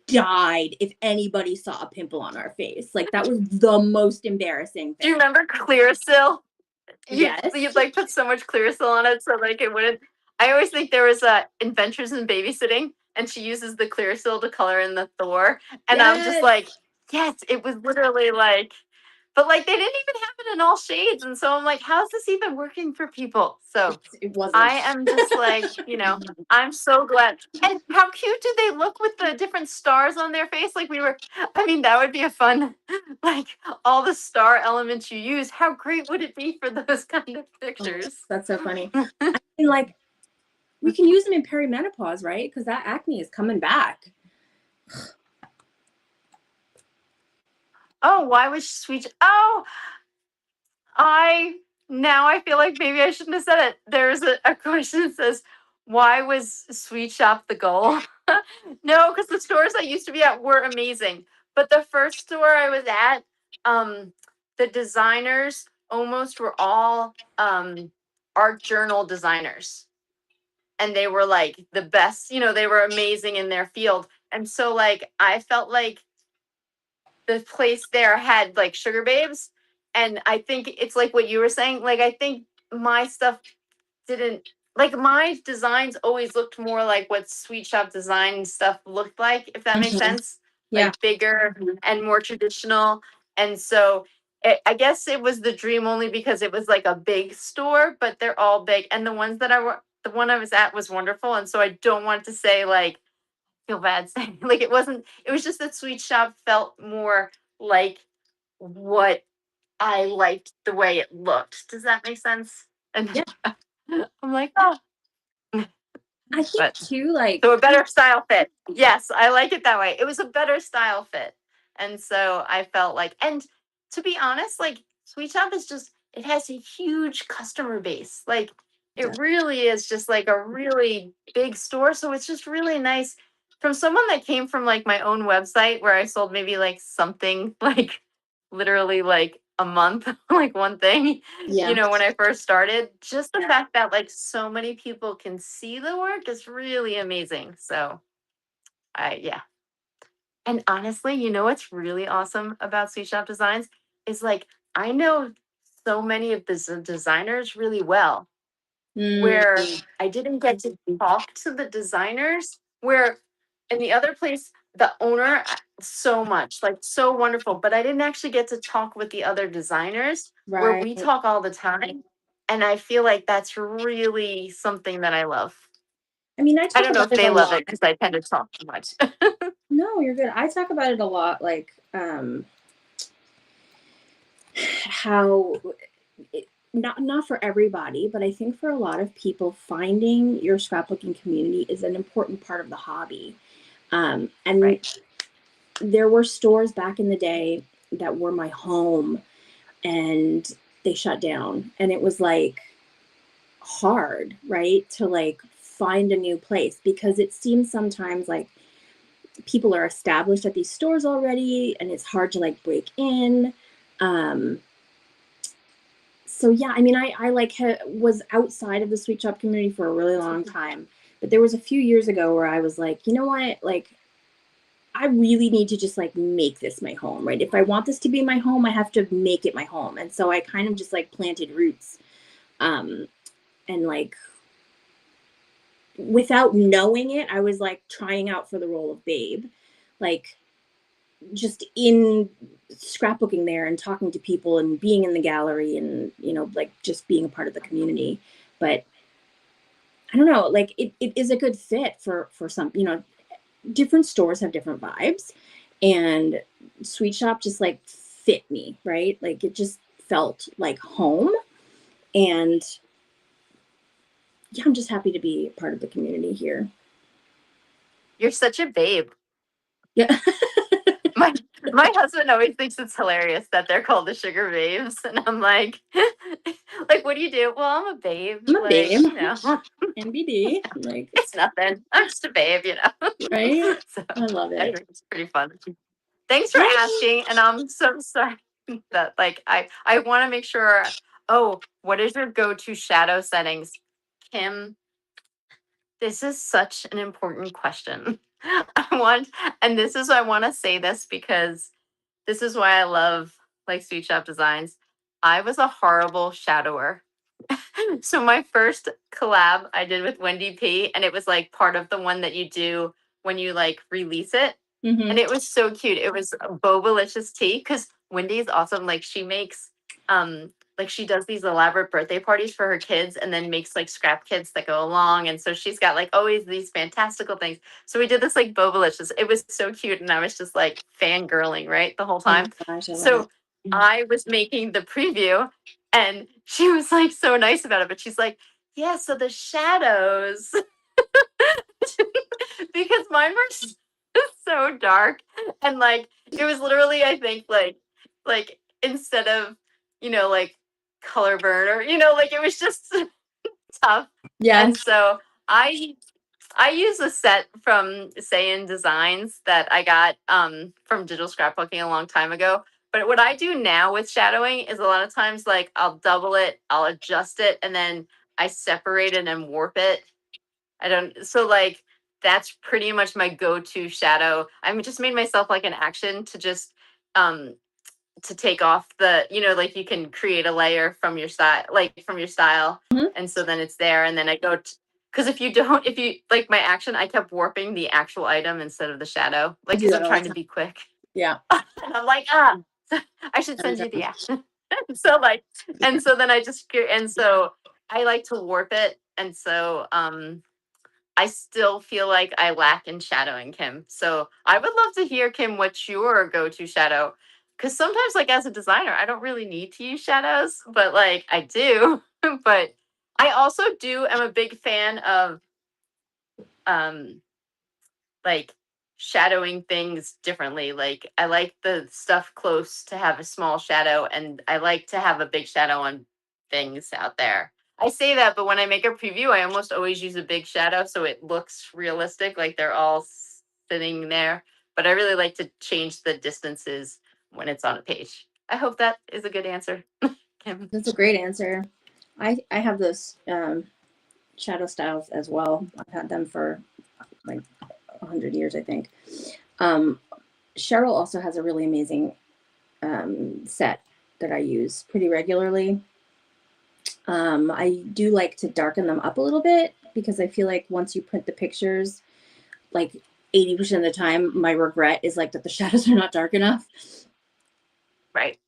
died if anybody saw a pimple on our face. Like that was the most embarrassing Do you thing. remember Clearasil? Yes. You'd like put so much Clearasil on it so like it wouldn't. I always think there was a Adventures in Babysitting, and she uses the Clearasil to color in the Thor, and I'm just Yes. like, yes, it was literally like, but like they didn't even have it in all shades, and so I'm like, how's this even working for people? So It wasn't. I am just like, I'm so glad. And how cute do they look with the different stars on their face? Like I mean, that would be a fun, like all the star elements you use. How great would it be for those kind of pictures? That's so funny. I mean, like, we can use them in perimenopause, right? Because that acne is coming back. Oh, why was Sweet? Oh, now I feel like maybe I shouldn't have said it. There's a question that says, why was Sweet Shop the goal? No, because the stores I used to be at were amazing. But the first store I was at, the designers almost were all art journal designers. And they were like the best, they were amazing in their field. And so like I felt like the place there had like Sugar Babes, and I think it's like what you were saying. Like I think my stuff didn't like my designs always looked more like what Sweet Shop design stuff looked like, if that makes sense. Yeah. Like bigger and more traditional, and so I guess it was the dream only because it was like a big store, but they're all big, and the one I was at was wonderful, and so I don't want to say like feel bad saying like it was just that Sweet Shop felt more like what I liked the way it looked. Does that make sense? And Yeah. I'm like, oh, I think but too, like, so a better style fit. Yes, I like it that way. It was a better style fit. And so I felt like, and to be honest, like Sweet Shop is just, it has a huge customer base. Like it really is just like a really big store. So it's just really nice from someone that came from like my own website where I sold maybe like something like literally like a month, like one thing, yeah. when I first started. Just the fact that like so many people can see the work is really amazing. So yeah. And honestly, what's really awesome about Sweet Shop Designs is like I know so many of the designers really well, where I didn't get to talk to the designers, where in the other place the owner so much, like so wonderful, but I didn't actually get to talk with the other designers where Right. we talk all the time. And I feel like that's really something that I love. I mean, I I talk don't know about if it they a love lot. it because I tend to talk too much. No, you're good. I talk about it a lot, like how not for everybody, but I think for a lot of people, finding your scrapbooking community is an important part of the hobby. And Right. there were stores back in the day that were my home, and they shut down, and it was like hard, right, to like find a new place, because it seems sometimes like people are established at these stores already and it's hard to like break in. So yeah, I mean, I like was outside of the sweet shop community for a really long time, but there was a few years ago where I was like, you know what, like I really need to just like make this my home, right? If I want this to be my home, I have to make it my home. And so I kind of just like planted roots, um and like without knowing it, I was like trying out for the role of Babe, like just in scrapbooking there and talking to people and being in the gallery and, you know, like just being a part of the community. But I don't know, like it is a good fit for some, you know, different stores have different vibes, and Sweet Shop just like fit me, right? Like it just felt like home. And yeah, I'm just happy to be part of the community here. You're such a babe. Yeah. My my husband always thinks it's hilarious that they're called the sugar babes, and I'm like, like, what do you do? Well, I'm a babe. I'm a Like, babe. you know, NBD. Like, it's nothing. I'm just a babe, you know. right? So I love it. anyway, it's pretty fun. Thanks for I asking, and I'm so sorry that like I want to make sure. Oh, what is your go-to shadow settings, Kim? This is such an important question. I want, and this is I want to say this because this is why I love like Sweet Shop Designs. I was a horrible shadower. So my first collab I did with Wendy P, and it was like part of the one that you do when you like release it. And it was so cute. It was Bobalicious tea because Wendy is awesome. Like she makes like she does these elaborate birthday parties for her kids and then makes like scrap kits that go along. And so she's got like always these fantastical things. So we did this like Bobalicious. It was so cute. And I was just like fangirling, right? The whole Oh my time. gosh, I love it. So I was making the preview and she was like so nice about it. But she's like, yeah, so the shadows, because mine were so dark. And like, it was literally, I think, like instead of, you know, like color burn or, you know, like it was just tough. And Yes. so I use a set from Sayin Designs that I got from digital scrapbooking a long time ago. But what I do now with shadowing is a lot of times like I'll double it, I'll adjust it, and then I separate it and warp it. I don't so like that's pretty much my go-to shadow. I just made myself like an action to just um to take off the, you know, like you can create a layer from your style, like from your style. Mhm. And so then it's there. And then I go, because if you don't, if you like my action, I kept warping the actual item instead of the shadow, I like, do because that I'm all the trying to time. be quick. Yeah. And I'm like, ah, I should Every send you the time. action. So like, and so then I just, and so I like to warp it. And so, I still feel like I lack in shadowing, Kim. So I would love to hear, Kim, what's your go-to shadow? Because sometimes, like as a designer, I don't really need to use shadows, but like I do. But I also do. I'm a big fan of um like shadowing things differently. Like I like the stuff close to have a small shadow, and I like to have a big shadow on things out there. I say that, but when I make a preview, I almost always use a big shadow so it looks realistic, like they're all sitting there. But I really like to change the distances when it's on a page. I hope that is a good answer, Kim. That's a great answer. I have those shadow styles as well. I've had them for like 100 years, I think. Um, Cheryl also has a really amazing set that I use pretty regularly. I do like to darken them up a little bit because I feel like once you print the pictures, like 80% of the time, my regret is like that the shadows are not dark enough. Right.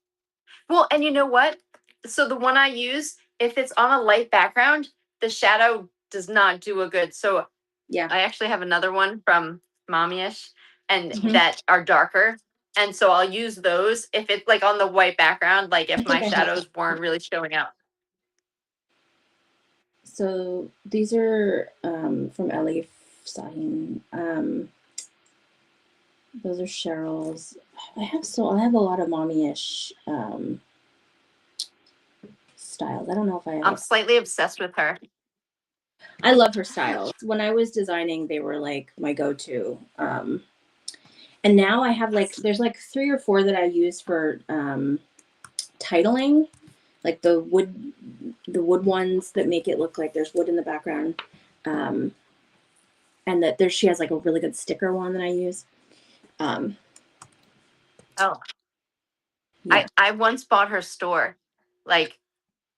Well, and you know what? So the one I use, if it's on a light background, the shadow does not do a good. So Yeah. I actually have another one from Mommyish and Mhm. that are darker. And so I'll use those if it's like on the white background, like if my I have shadows weren't really showing up. So these are from Ellie Sahin. Those are Cheryl's. I have a lot of mommy-ish styles. I don't know if I I'm slightly obsessed with her. I love her styles. When I was designing, they were like my go-to. And now I have like there's like 3 or 4 that I use for titling, like the wood ones that make it look like there's wood in the background. And that she has like a really good sticker one that I use. Oh, yeah. I once bought her store. Like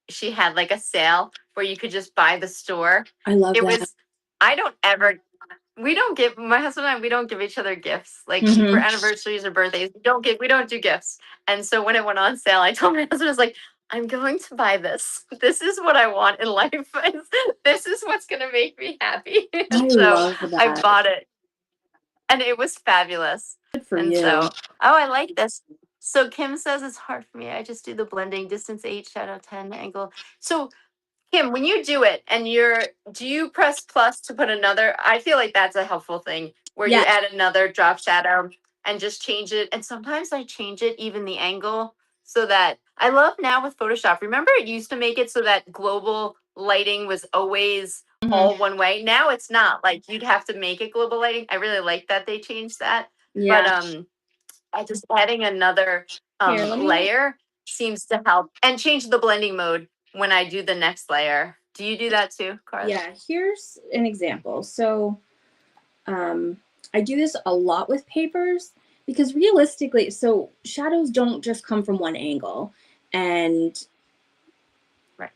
she had like a sale where you could just buy the store. I love It that. was, I don't ever, we don't give, my husband and I, we don't give each other gifts. Like for Mhm. anniversaries or birthdays, we don't do gifts. And so when it went on sale, I told my husband, I was like, I'm going to buy this. This is what I want in life. This is what's going to make me happy. I And so love I that. bought it and it was fabulous. Good for And you. so, oh, I like this. So Kim says it's hard for me. I just do the blending, distance 8, shadow 10, angle. So Kim, when you do it and do you press plus to put another? I feel like that's a helpful thing where you Yeah. add another drop shadow and just change it. And sometimes I change it, even the angle, so that I love now with Photoshop. Remember, it used to make it so that global lighting was always all one way. Now it's not. Like you'd have to make it global lighting. I really like that they changed that. Yeah. But I just adding another Here, let me layer seems to help and change the blending mode when I do the next layer. Do you do that too, Carla? Yeah, here's an example. So I do this a lot with papers because realistically, so shadows don't just come from one angle. And Right.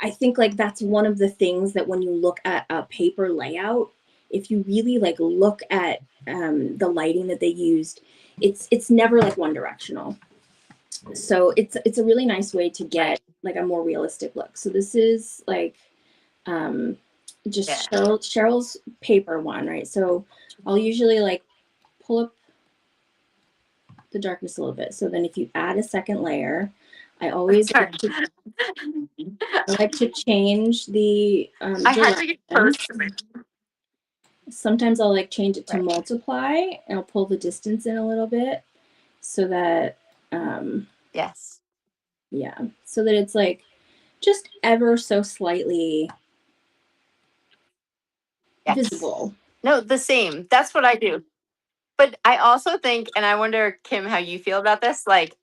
I think like that's one of the things that when you look at a paper layout, if you really like look at the lighting that they used, it's never like one directional. So it's a really nice way to get like a more realistic look. So this is like just Cheryl's paper one, right? So I'll usually like pull up the darkness a little bit. So then if you add a second layer, I always like to change the I had to get first. Sometimes I'll like change it to multiply and I'll pull the distance in a little bit so that yes. Yeah. So that it's like just ever so slightly visible. No, the same. That's what I do. But I also think, and I wonder, Kim, how you feel about this. Like,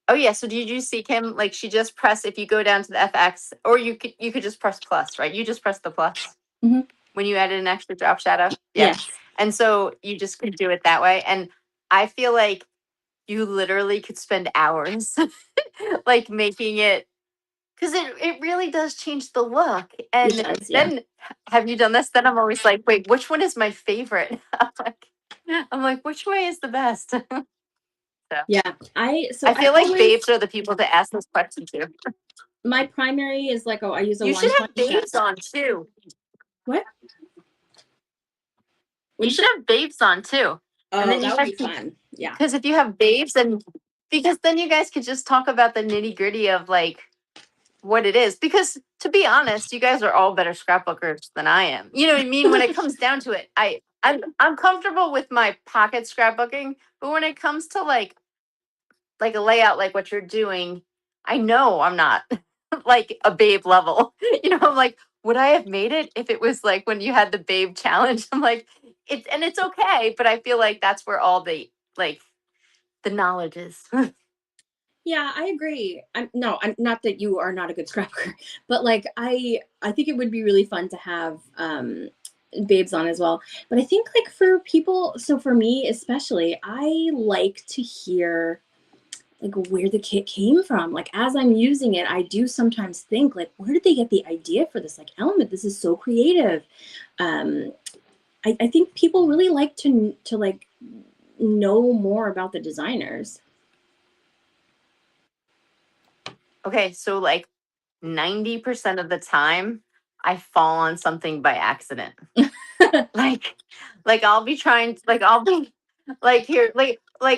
oh yeah. So did you see Kim? Like, she just press. If you go down to the FX, or you could just press plus, right? You just press the plus when you added an extra drop shadow. Yeah. Yes. And so you just could do it that way. And I feel like you literally could spend hours, like making it. Because it really does change the look. And does, yeah. then have you done this? Then I'm always like, wait, which one is my favorite? I'm like, which way is the best? So, Yeah. I feel like babes are the people to ask this question to. My primary is like, I use a You should have babes on too. What? You should have babes on too. Oh, and then that would be fun. Yeah. Because if you have babes, because then you guys could just talk about the nitty gritty of like what it is. Because to be honest, you guys are all better scrapbookers than I am. You know what I mean? When it comes down to it, I'm comfortable with my pocket scrapbooking, but when it comes to like a layout like what you're doing, I know I'm not like a babe level. You know, I'm like, would I have made it if it was like when you had the babe challenge? I'm like, it's okay, but I feel like that's where all the like the knowledge is. Yeah, I agree. I'm not that you are not a good scrapbooker, but like I think it would be really fun to have babes on as well. But I think like for people, so for me especially, I like to hear like where the kit came from. Like as I'm using it, I do sometimes think like, where did they get the idea for this like element? This is so creative. I think people really like to like know more about the designers. Okay, so like 90% of the time I fall on something by accident. like I'll be trying I'll be here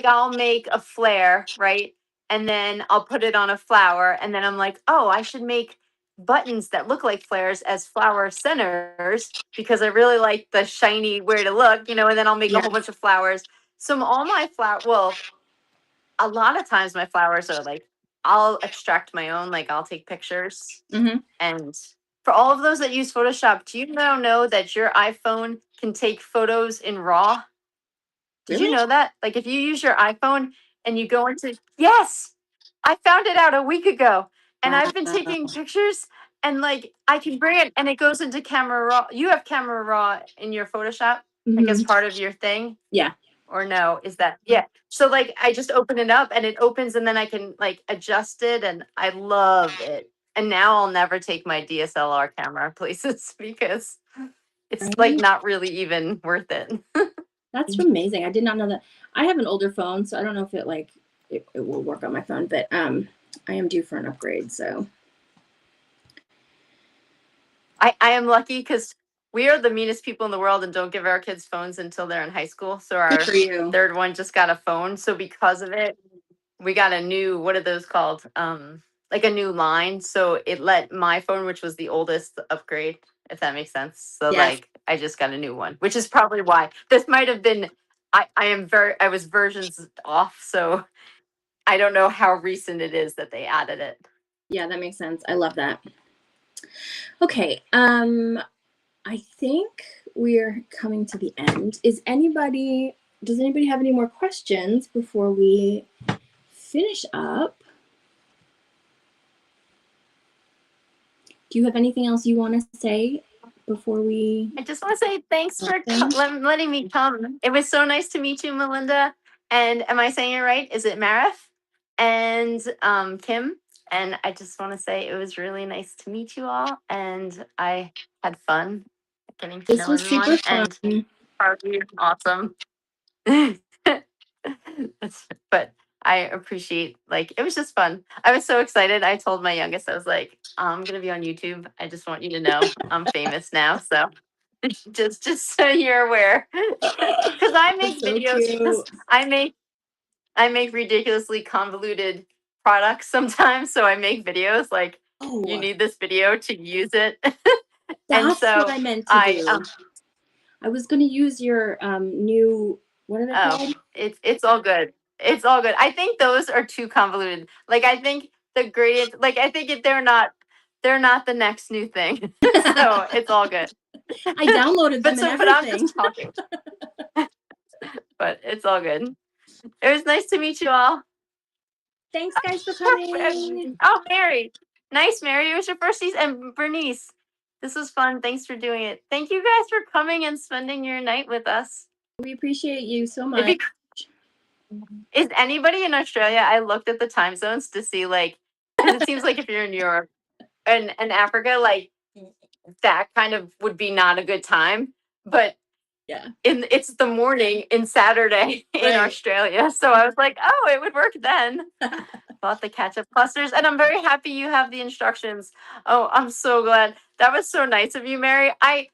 I'll make a flare, right? And then I'll put it on a flower and then I'm like, "Oh, I should make buttons that look like flares as flower centers because I really like the shiny way to look, and then I'll make a Yeah. whole bunch of flowers." So all my a lot of times my flowers are like I'll extract my own, like I'll take pictures. Mm-hmm. And for all of those that use Photoshop, do you now know that your iPhone can take photos in RAW? Did you Really? know that? Like if you use your iPhone and you go into, yes, I found it out a week ago. And I've been taking Wow. pictures and like I can bring it and it goes into Camera Raw. You have Camera Raw in your Photoshop, like as Mm-hmm. part of your thing? Yeah. Or no, is that, yeah. So like I just open it up and it opens and then I can like adjust it and I love it. And now I'll never take my DSLR camera places because it's like Right? not really even worth it. That's amazing. I did not know that. I have an older phone, so I don't know if it like it will work on my phone, but I am due for an upgrade, so I am lucky because we are the meanest people in the world and don't give our kids phones until they're in high school. So good our for you. third one just got a phone. So because of it, we got a new, what are those called? Like a new line. So it let my phone, which was the oldest, upgrade, if that makes sense. So Yes. like I just got a new one, which is probably why this might have been I was versions off. So I don't know how recent it is that they added it. Yeah, that makes sense. I love that. Okay. I think we're coming to the end. Does anybody have any more questions before we finish up? Do you have anything else you want to say before we? I just want to say thanks for Okay. letting me come. It was so nice to meet you, Melinda. And am I saying it right? Is it Marif and Kim? And I just want to say it was really nice to meet you all, and I had fun getting to This know was super everyone. fun. And Harvey, awesome. But I appreciate, like, it was just fun. I was so excited. I told my youngest, I was like, I'm gonna be on YouTube. I just want you to know I'm famous now. So just so you're aware. Because I make That's so videos because cute. I make ridiculously convoluted products sometimes. So I make videos like you Oh, need this video to use it. And that's what so I meant to I do. I was going to use your new, what are they oh, called? it's all good. It's all good. I think those are too convoluted. Like I think the gradient, like I think they're not the next new thing. So it's all good. I downloaded them and But I'm everything. just talking. But it's all good. It was nice to meet you all. Thanks, guys, for coming. Oh, Mary. Nice, Mary. It was your first season. And Bernice, this was fun. Thanks for doing it. Thank you guys for coming and spending your night with us. We appreciate you so If much. you, is anybody in Australia? I looked at the time zones to see, like, because it seems like if you're in Europe and Africa, like, that kind of would be not a good time. But Yeah. it's the morning in Saturday in Right. Australia. So I was like, oh, it would work then. Bought the catch-up clusters, and I'm very happy you have the instructions. Oh, I'm so glad. That was so nice of you, Mary. I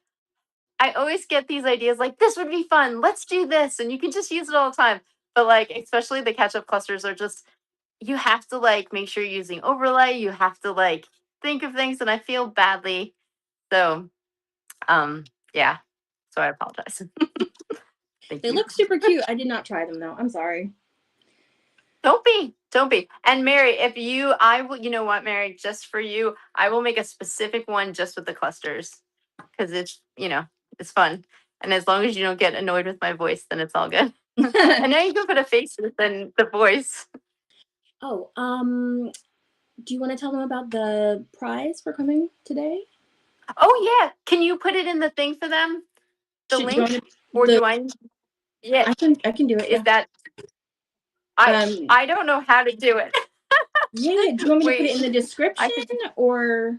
always get these ideas like this would be fun. Let's do this, and you can just use it all the time. But like, especially the catch-up clusters are just you have to like make sure you're using overlay. You have to like think of things, and I feel badly. So, yeah. So I apologize. Thank They you. look super cute. I did not try them though. I'm sorry. Don't be. And Mary, if you, I will, you know what, Mary, just for you, I will make a specific one just with the clusters because it's fun. And as long as you don't get annoyed with my voice, then it's all good. And now you can put a face within the voice. Oh, do you want to tell them about the prize for coming today? Oh yeah, can you put it in the thing for them, the Do you want link, me or the? do I? Yeah, I can do it. is Yeah. that I don't know how to do it. Yeah. Do you want me to put it Wait, in the I description could. or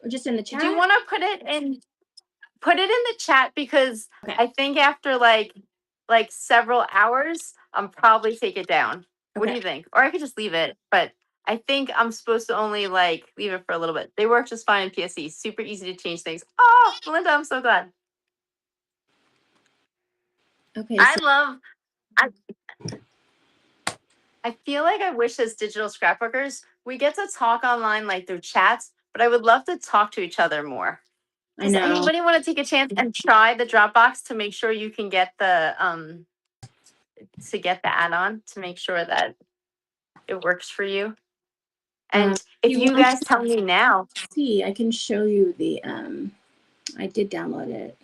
just in the Do you chat? want to put it in? put it in the chat because Okay. I think after like several hours, I'm probably take it down. What do Okay. you think? Or I could just leave it, but I think I'm supposed to only like leave it for a little bit. They work just fine in PSE. Super easy to change things. Oh, Melinda, I'm so glad. Okay. I So, love. I feel like I wish as digital scrapbookers we get to talk online like through chats, but I would love to talk to each other more. I Does know. anybody want to take a chance and try the Dropbox to make sure you can get the add-on to make sure that it works for you? And if you want guys tell me now, to see, I can show you the I did download it.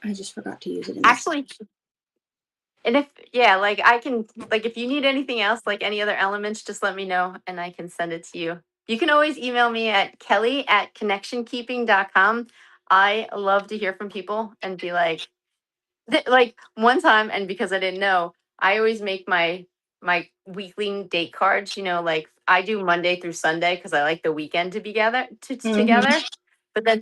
I just forgot to use it in this. actually, and if like I can like if you need anything else, like any other elements, just let me know and I can send it to you. You can always email me at kelly@connectionkeeping.com. I love to hear from people and be like one time, and because I didn't know, I always make my weekly date cards, like I do Monday through Sunday because I like the weekend to be together. But then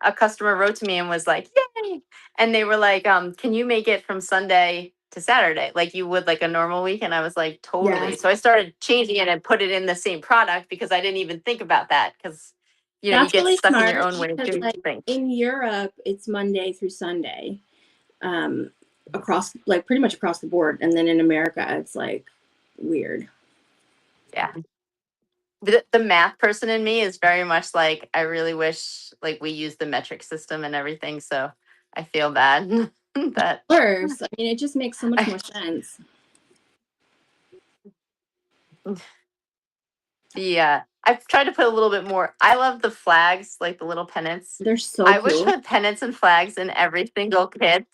a customer wrote to me and was like, yay. And they were like, can you make it from Sunday to Saturday like you would like a normal week? And I was like, totally. Yes. So I started changing it and put it in the same product because I didn't even think about that because you That's get really stuck smart in your own way of because, doing like, things. in Europe, it's Monday through Sunday, across like pretty much across the board, and then in America, it's like weird. Yeah. The math person in me is very much like I really wish like we use the metric system and everything. So I feel bad that Worse. I mean, it just makes so much more sense. I've tried to put a little bit more. I love the flags, like the little pennants. They're so I cool. would put pennants and flags in every single kit,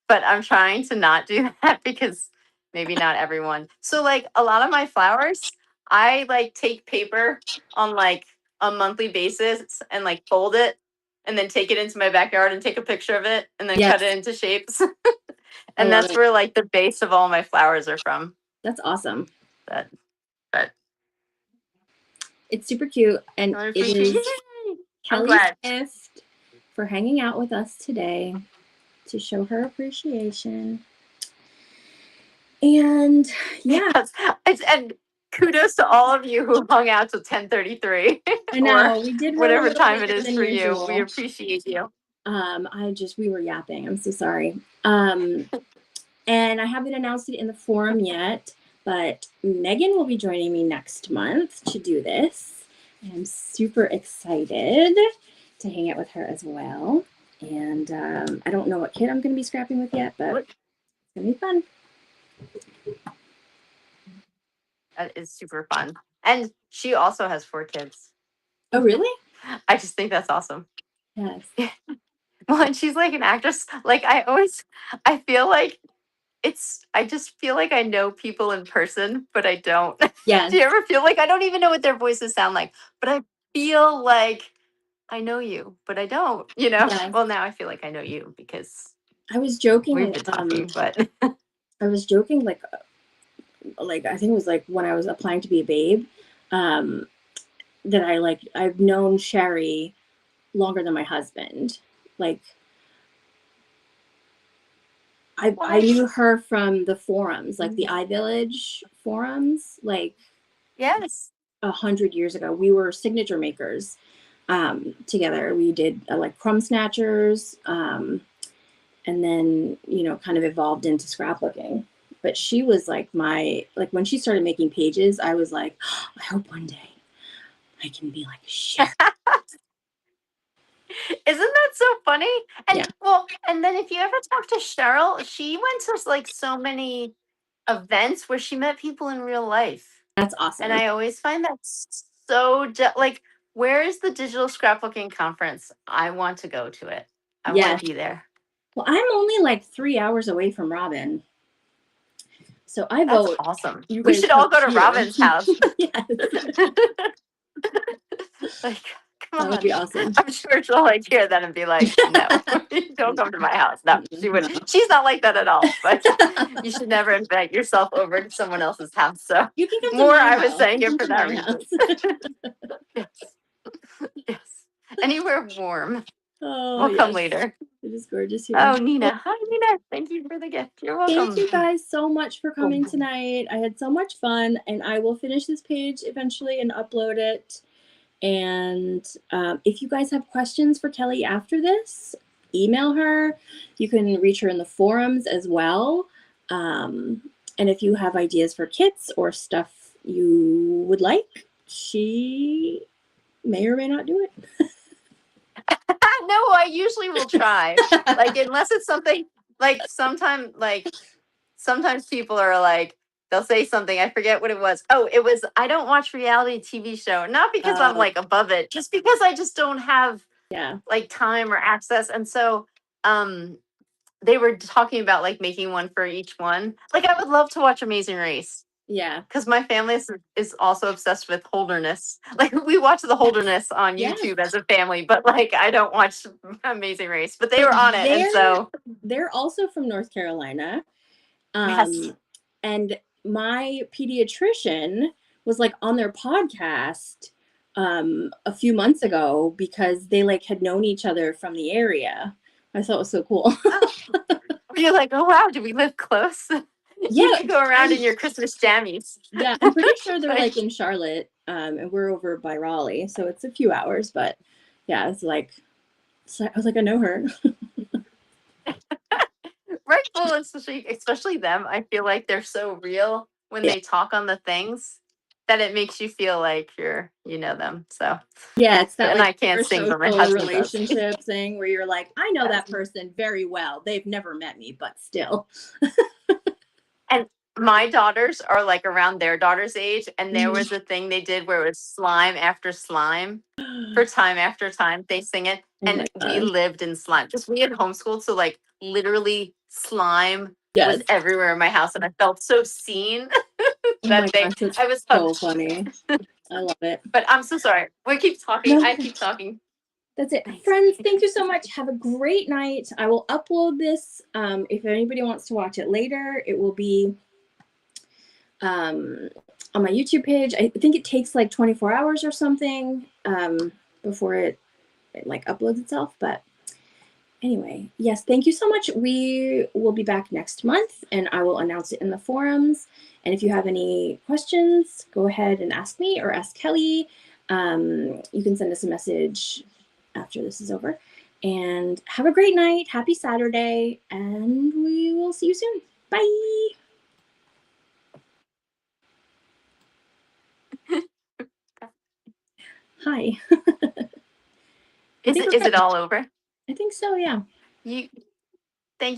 but I'm trying to not do that because maybe not everyone. So like a lot of my flowers, I like take paper on like a monthly basis and like fold it and then take it into my backyard and take a picture of it and then cut Yes. it into shapes. I And love that's it. where like the base of all my flowers are from. That's awesome. But It's super cute, and I it appreciate is Yay! I'm Kelly's glad. gift for hanging out with us today to show her appreciation. And yeah, Yes. And kudos to all of you who hung out till 10:33 I know or we did run a whatever little time it later is than for you. usual. We appreciate you. We were yapping. I'm so sorry. And I haven't announced it in the forum yet, but Megan will be joining me next month to do this. And I'm super excited to hang out with her as well. And I don't know what kid I'm going to be scrapping with yet, but it's going to be fun. That is super fun. And she also has 4 kids. Oh, really? I just think that's awesome. Yes. Well, and she's like an actress. Like I feel like I just feel like I know people in person, but I don't. Yes. Do you ever feel like I don't even know what their voices sound like, but I feel like I know you, but I don't, Yes. Well, now I feel like I know you because I was joking. we've been talking, but I was joking like I think it was like when I was applying to be a babe, that I've known Sherry longer than my husband. Like I knew her from the forums, like the iVillage forums, like yes, 100 years ago. We were signature makers together. We did like crumb snatchers, and then kind of evolved into scrapbooking. But she was like when she started making pages, I was like, oh, I hope one day I can be like Sherry. Isn't that so funny? And Yeah. well, and then if you ever talk to Cheryl, she went to like so many events where she met people in real life. That's awesome. And I always find that so like, where is the digital scrapbooking conference? I want to go to it. I want to be there. Well, I'm only like 3 hours away from Robin. So I vote. That's awesome. We should all go to Robin's house. Yes. Like, come on. That would be awesome. I'm sure she'll like hear that and be like, no, don't come to my house. No, she wouldn't. She's not like that at all. But you should never invite yourself over to someone else's house. So you can come to more my I was house. saying here Come for to that my reason. house. Yes. Yes. Anywhere warm. Oh, We'll come yes. later. It is gorgeous here. Oh, Nina. Hi, Nina. Thank you for the gift. You're welcome. Thank you guys so much for coming tonight. I had so much fun, and I will finish this page eventually and upload it. And if you guys have questions for Kelly after this, email her. You can reach her in the forums as well. And if you have ideas for kits or stuff you would like, she may or may not do it. No, I usually will try. Like, unless it's something like sometimes people are like, they'll say something. I forget what it was. Oh, it was, I don't watch reality TV show. Not because I'm like above it, just because I just don't have like time or access. And so they were talking about like making one for each one. Like, I would love to watch Amazing Race. Yeah. Because my family is also obsessed with Holderness. Like, we watch the Holderness on YouTube as a family, but like, I don't watch Amazing Race. But they were on it, and so they're also from North Carolina. yes. And my pediatrician was like on their podcast a few months ago because they like had known each other from the area. I thought it was so cool. You're like, oh wow, do we live close? You can go around in your Christmas jammies. Yeah, I'm pretty sure they're like in Charlotte, and we're over by Raleigh, so it's a few hours. But yeah, it's like I was like, I know her. Right, well, especially them. I feel like they're so real when they talk on the things that it makes you feel like you know them. So yeah, it's that and like I can't sing, but my social husband does. relationship thing where you're like, I know that person very well. They've never met me, but still. And my daughters are like around their daughter's age, and there was a thing they did where it was slime after slime for time after time. They sing it, and we lived in slime because we had homeschooled, so like literally slime was everywhere in my house, and I felt so seen. I was so funny. I love it. But I'm so sorry. We keep talking. No. I keep talking. That's it. Friends, thank you so much. Have a great night. I will upload this. If anybody wants to watch it later, it will be on my YouTube page. I think it takes like 24 hours or something before it like uploads itself. But anyway, yes, thank you so much. We will be back next month, and I will announce it in the forums. And if you have any questions, go ahead and ask me or ask Kelly. You can send us a message after this is over. And have a great night. Happy Saturday. And we will see you soon. Bye. Hi. Is it all over? I think so, yeah. You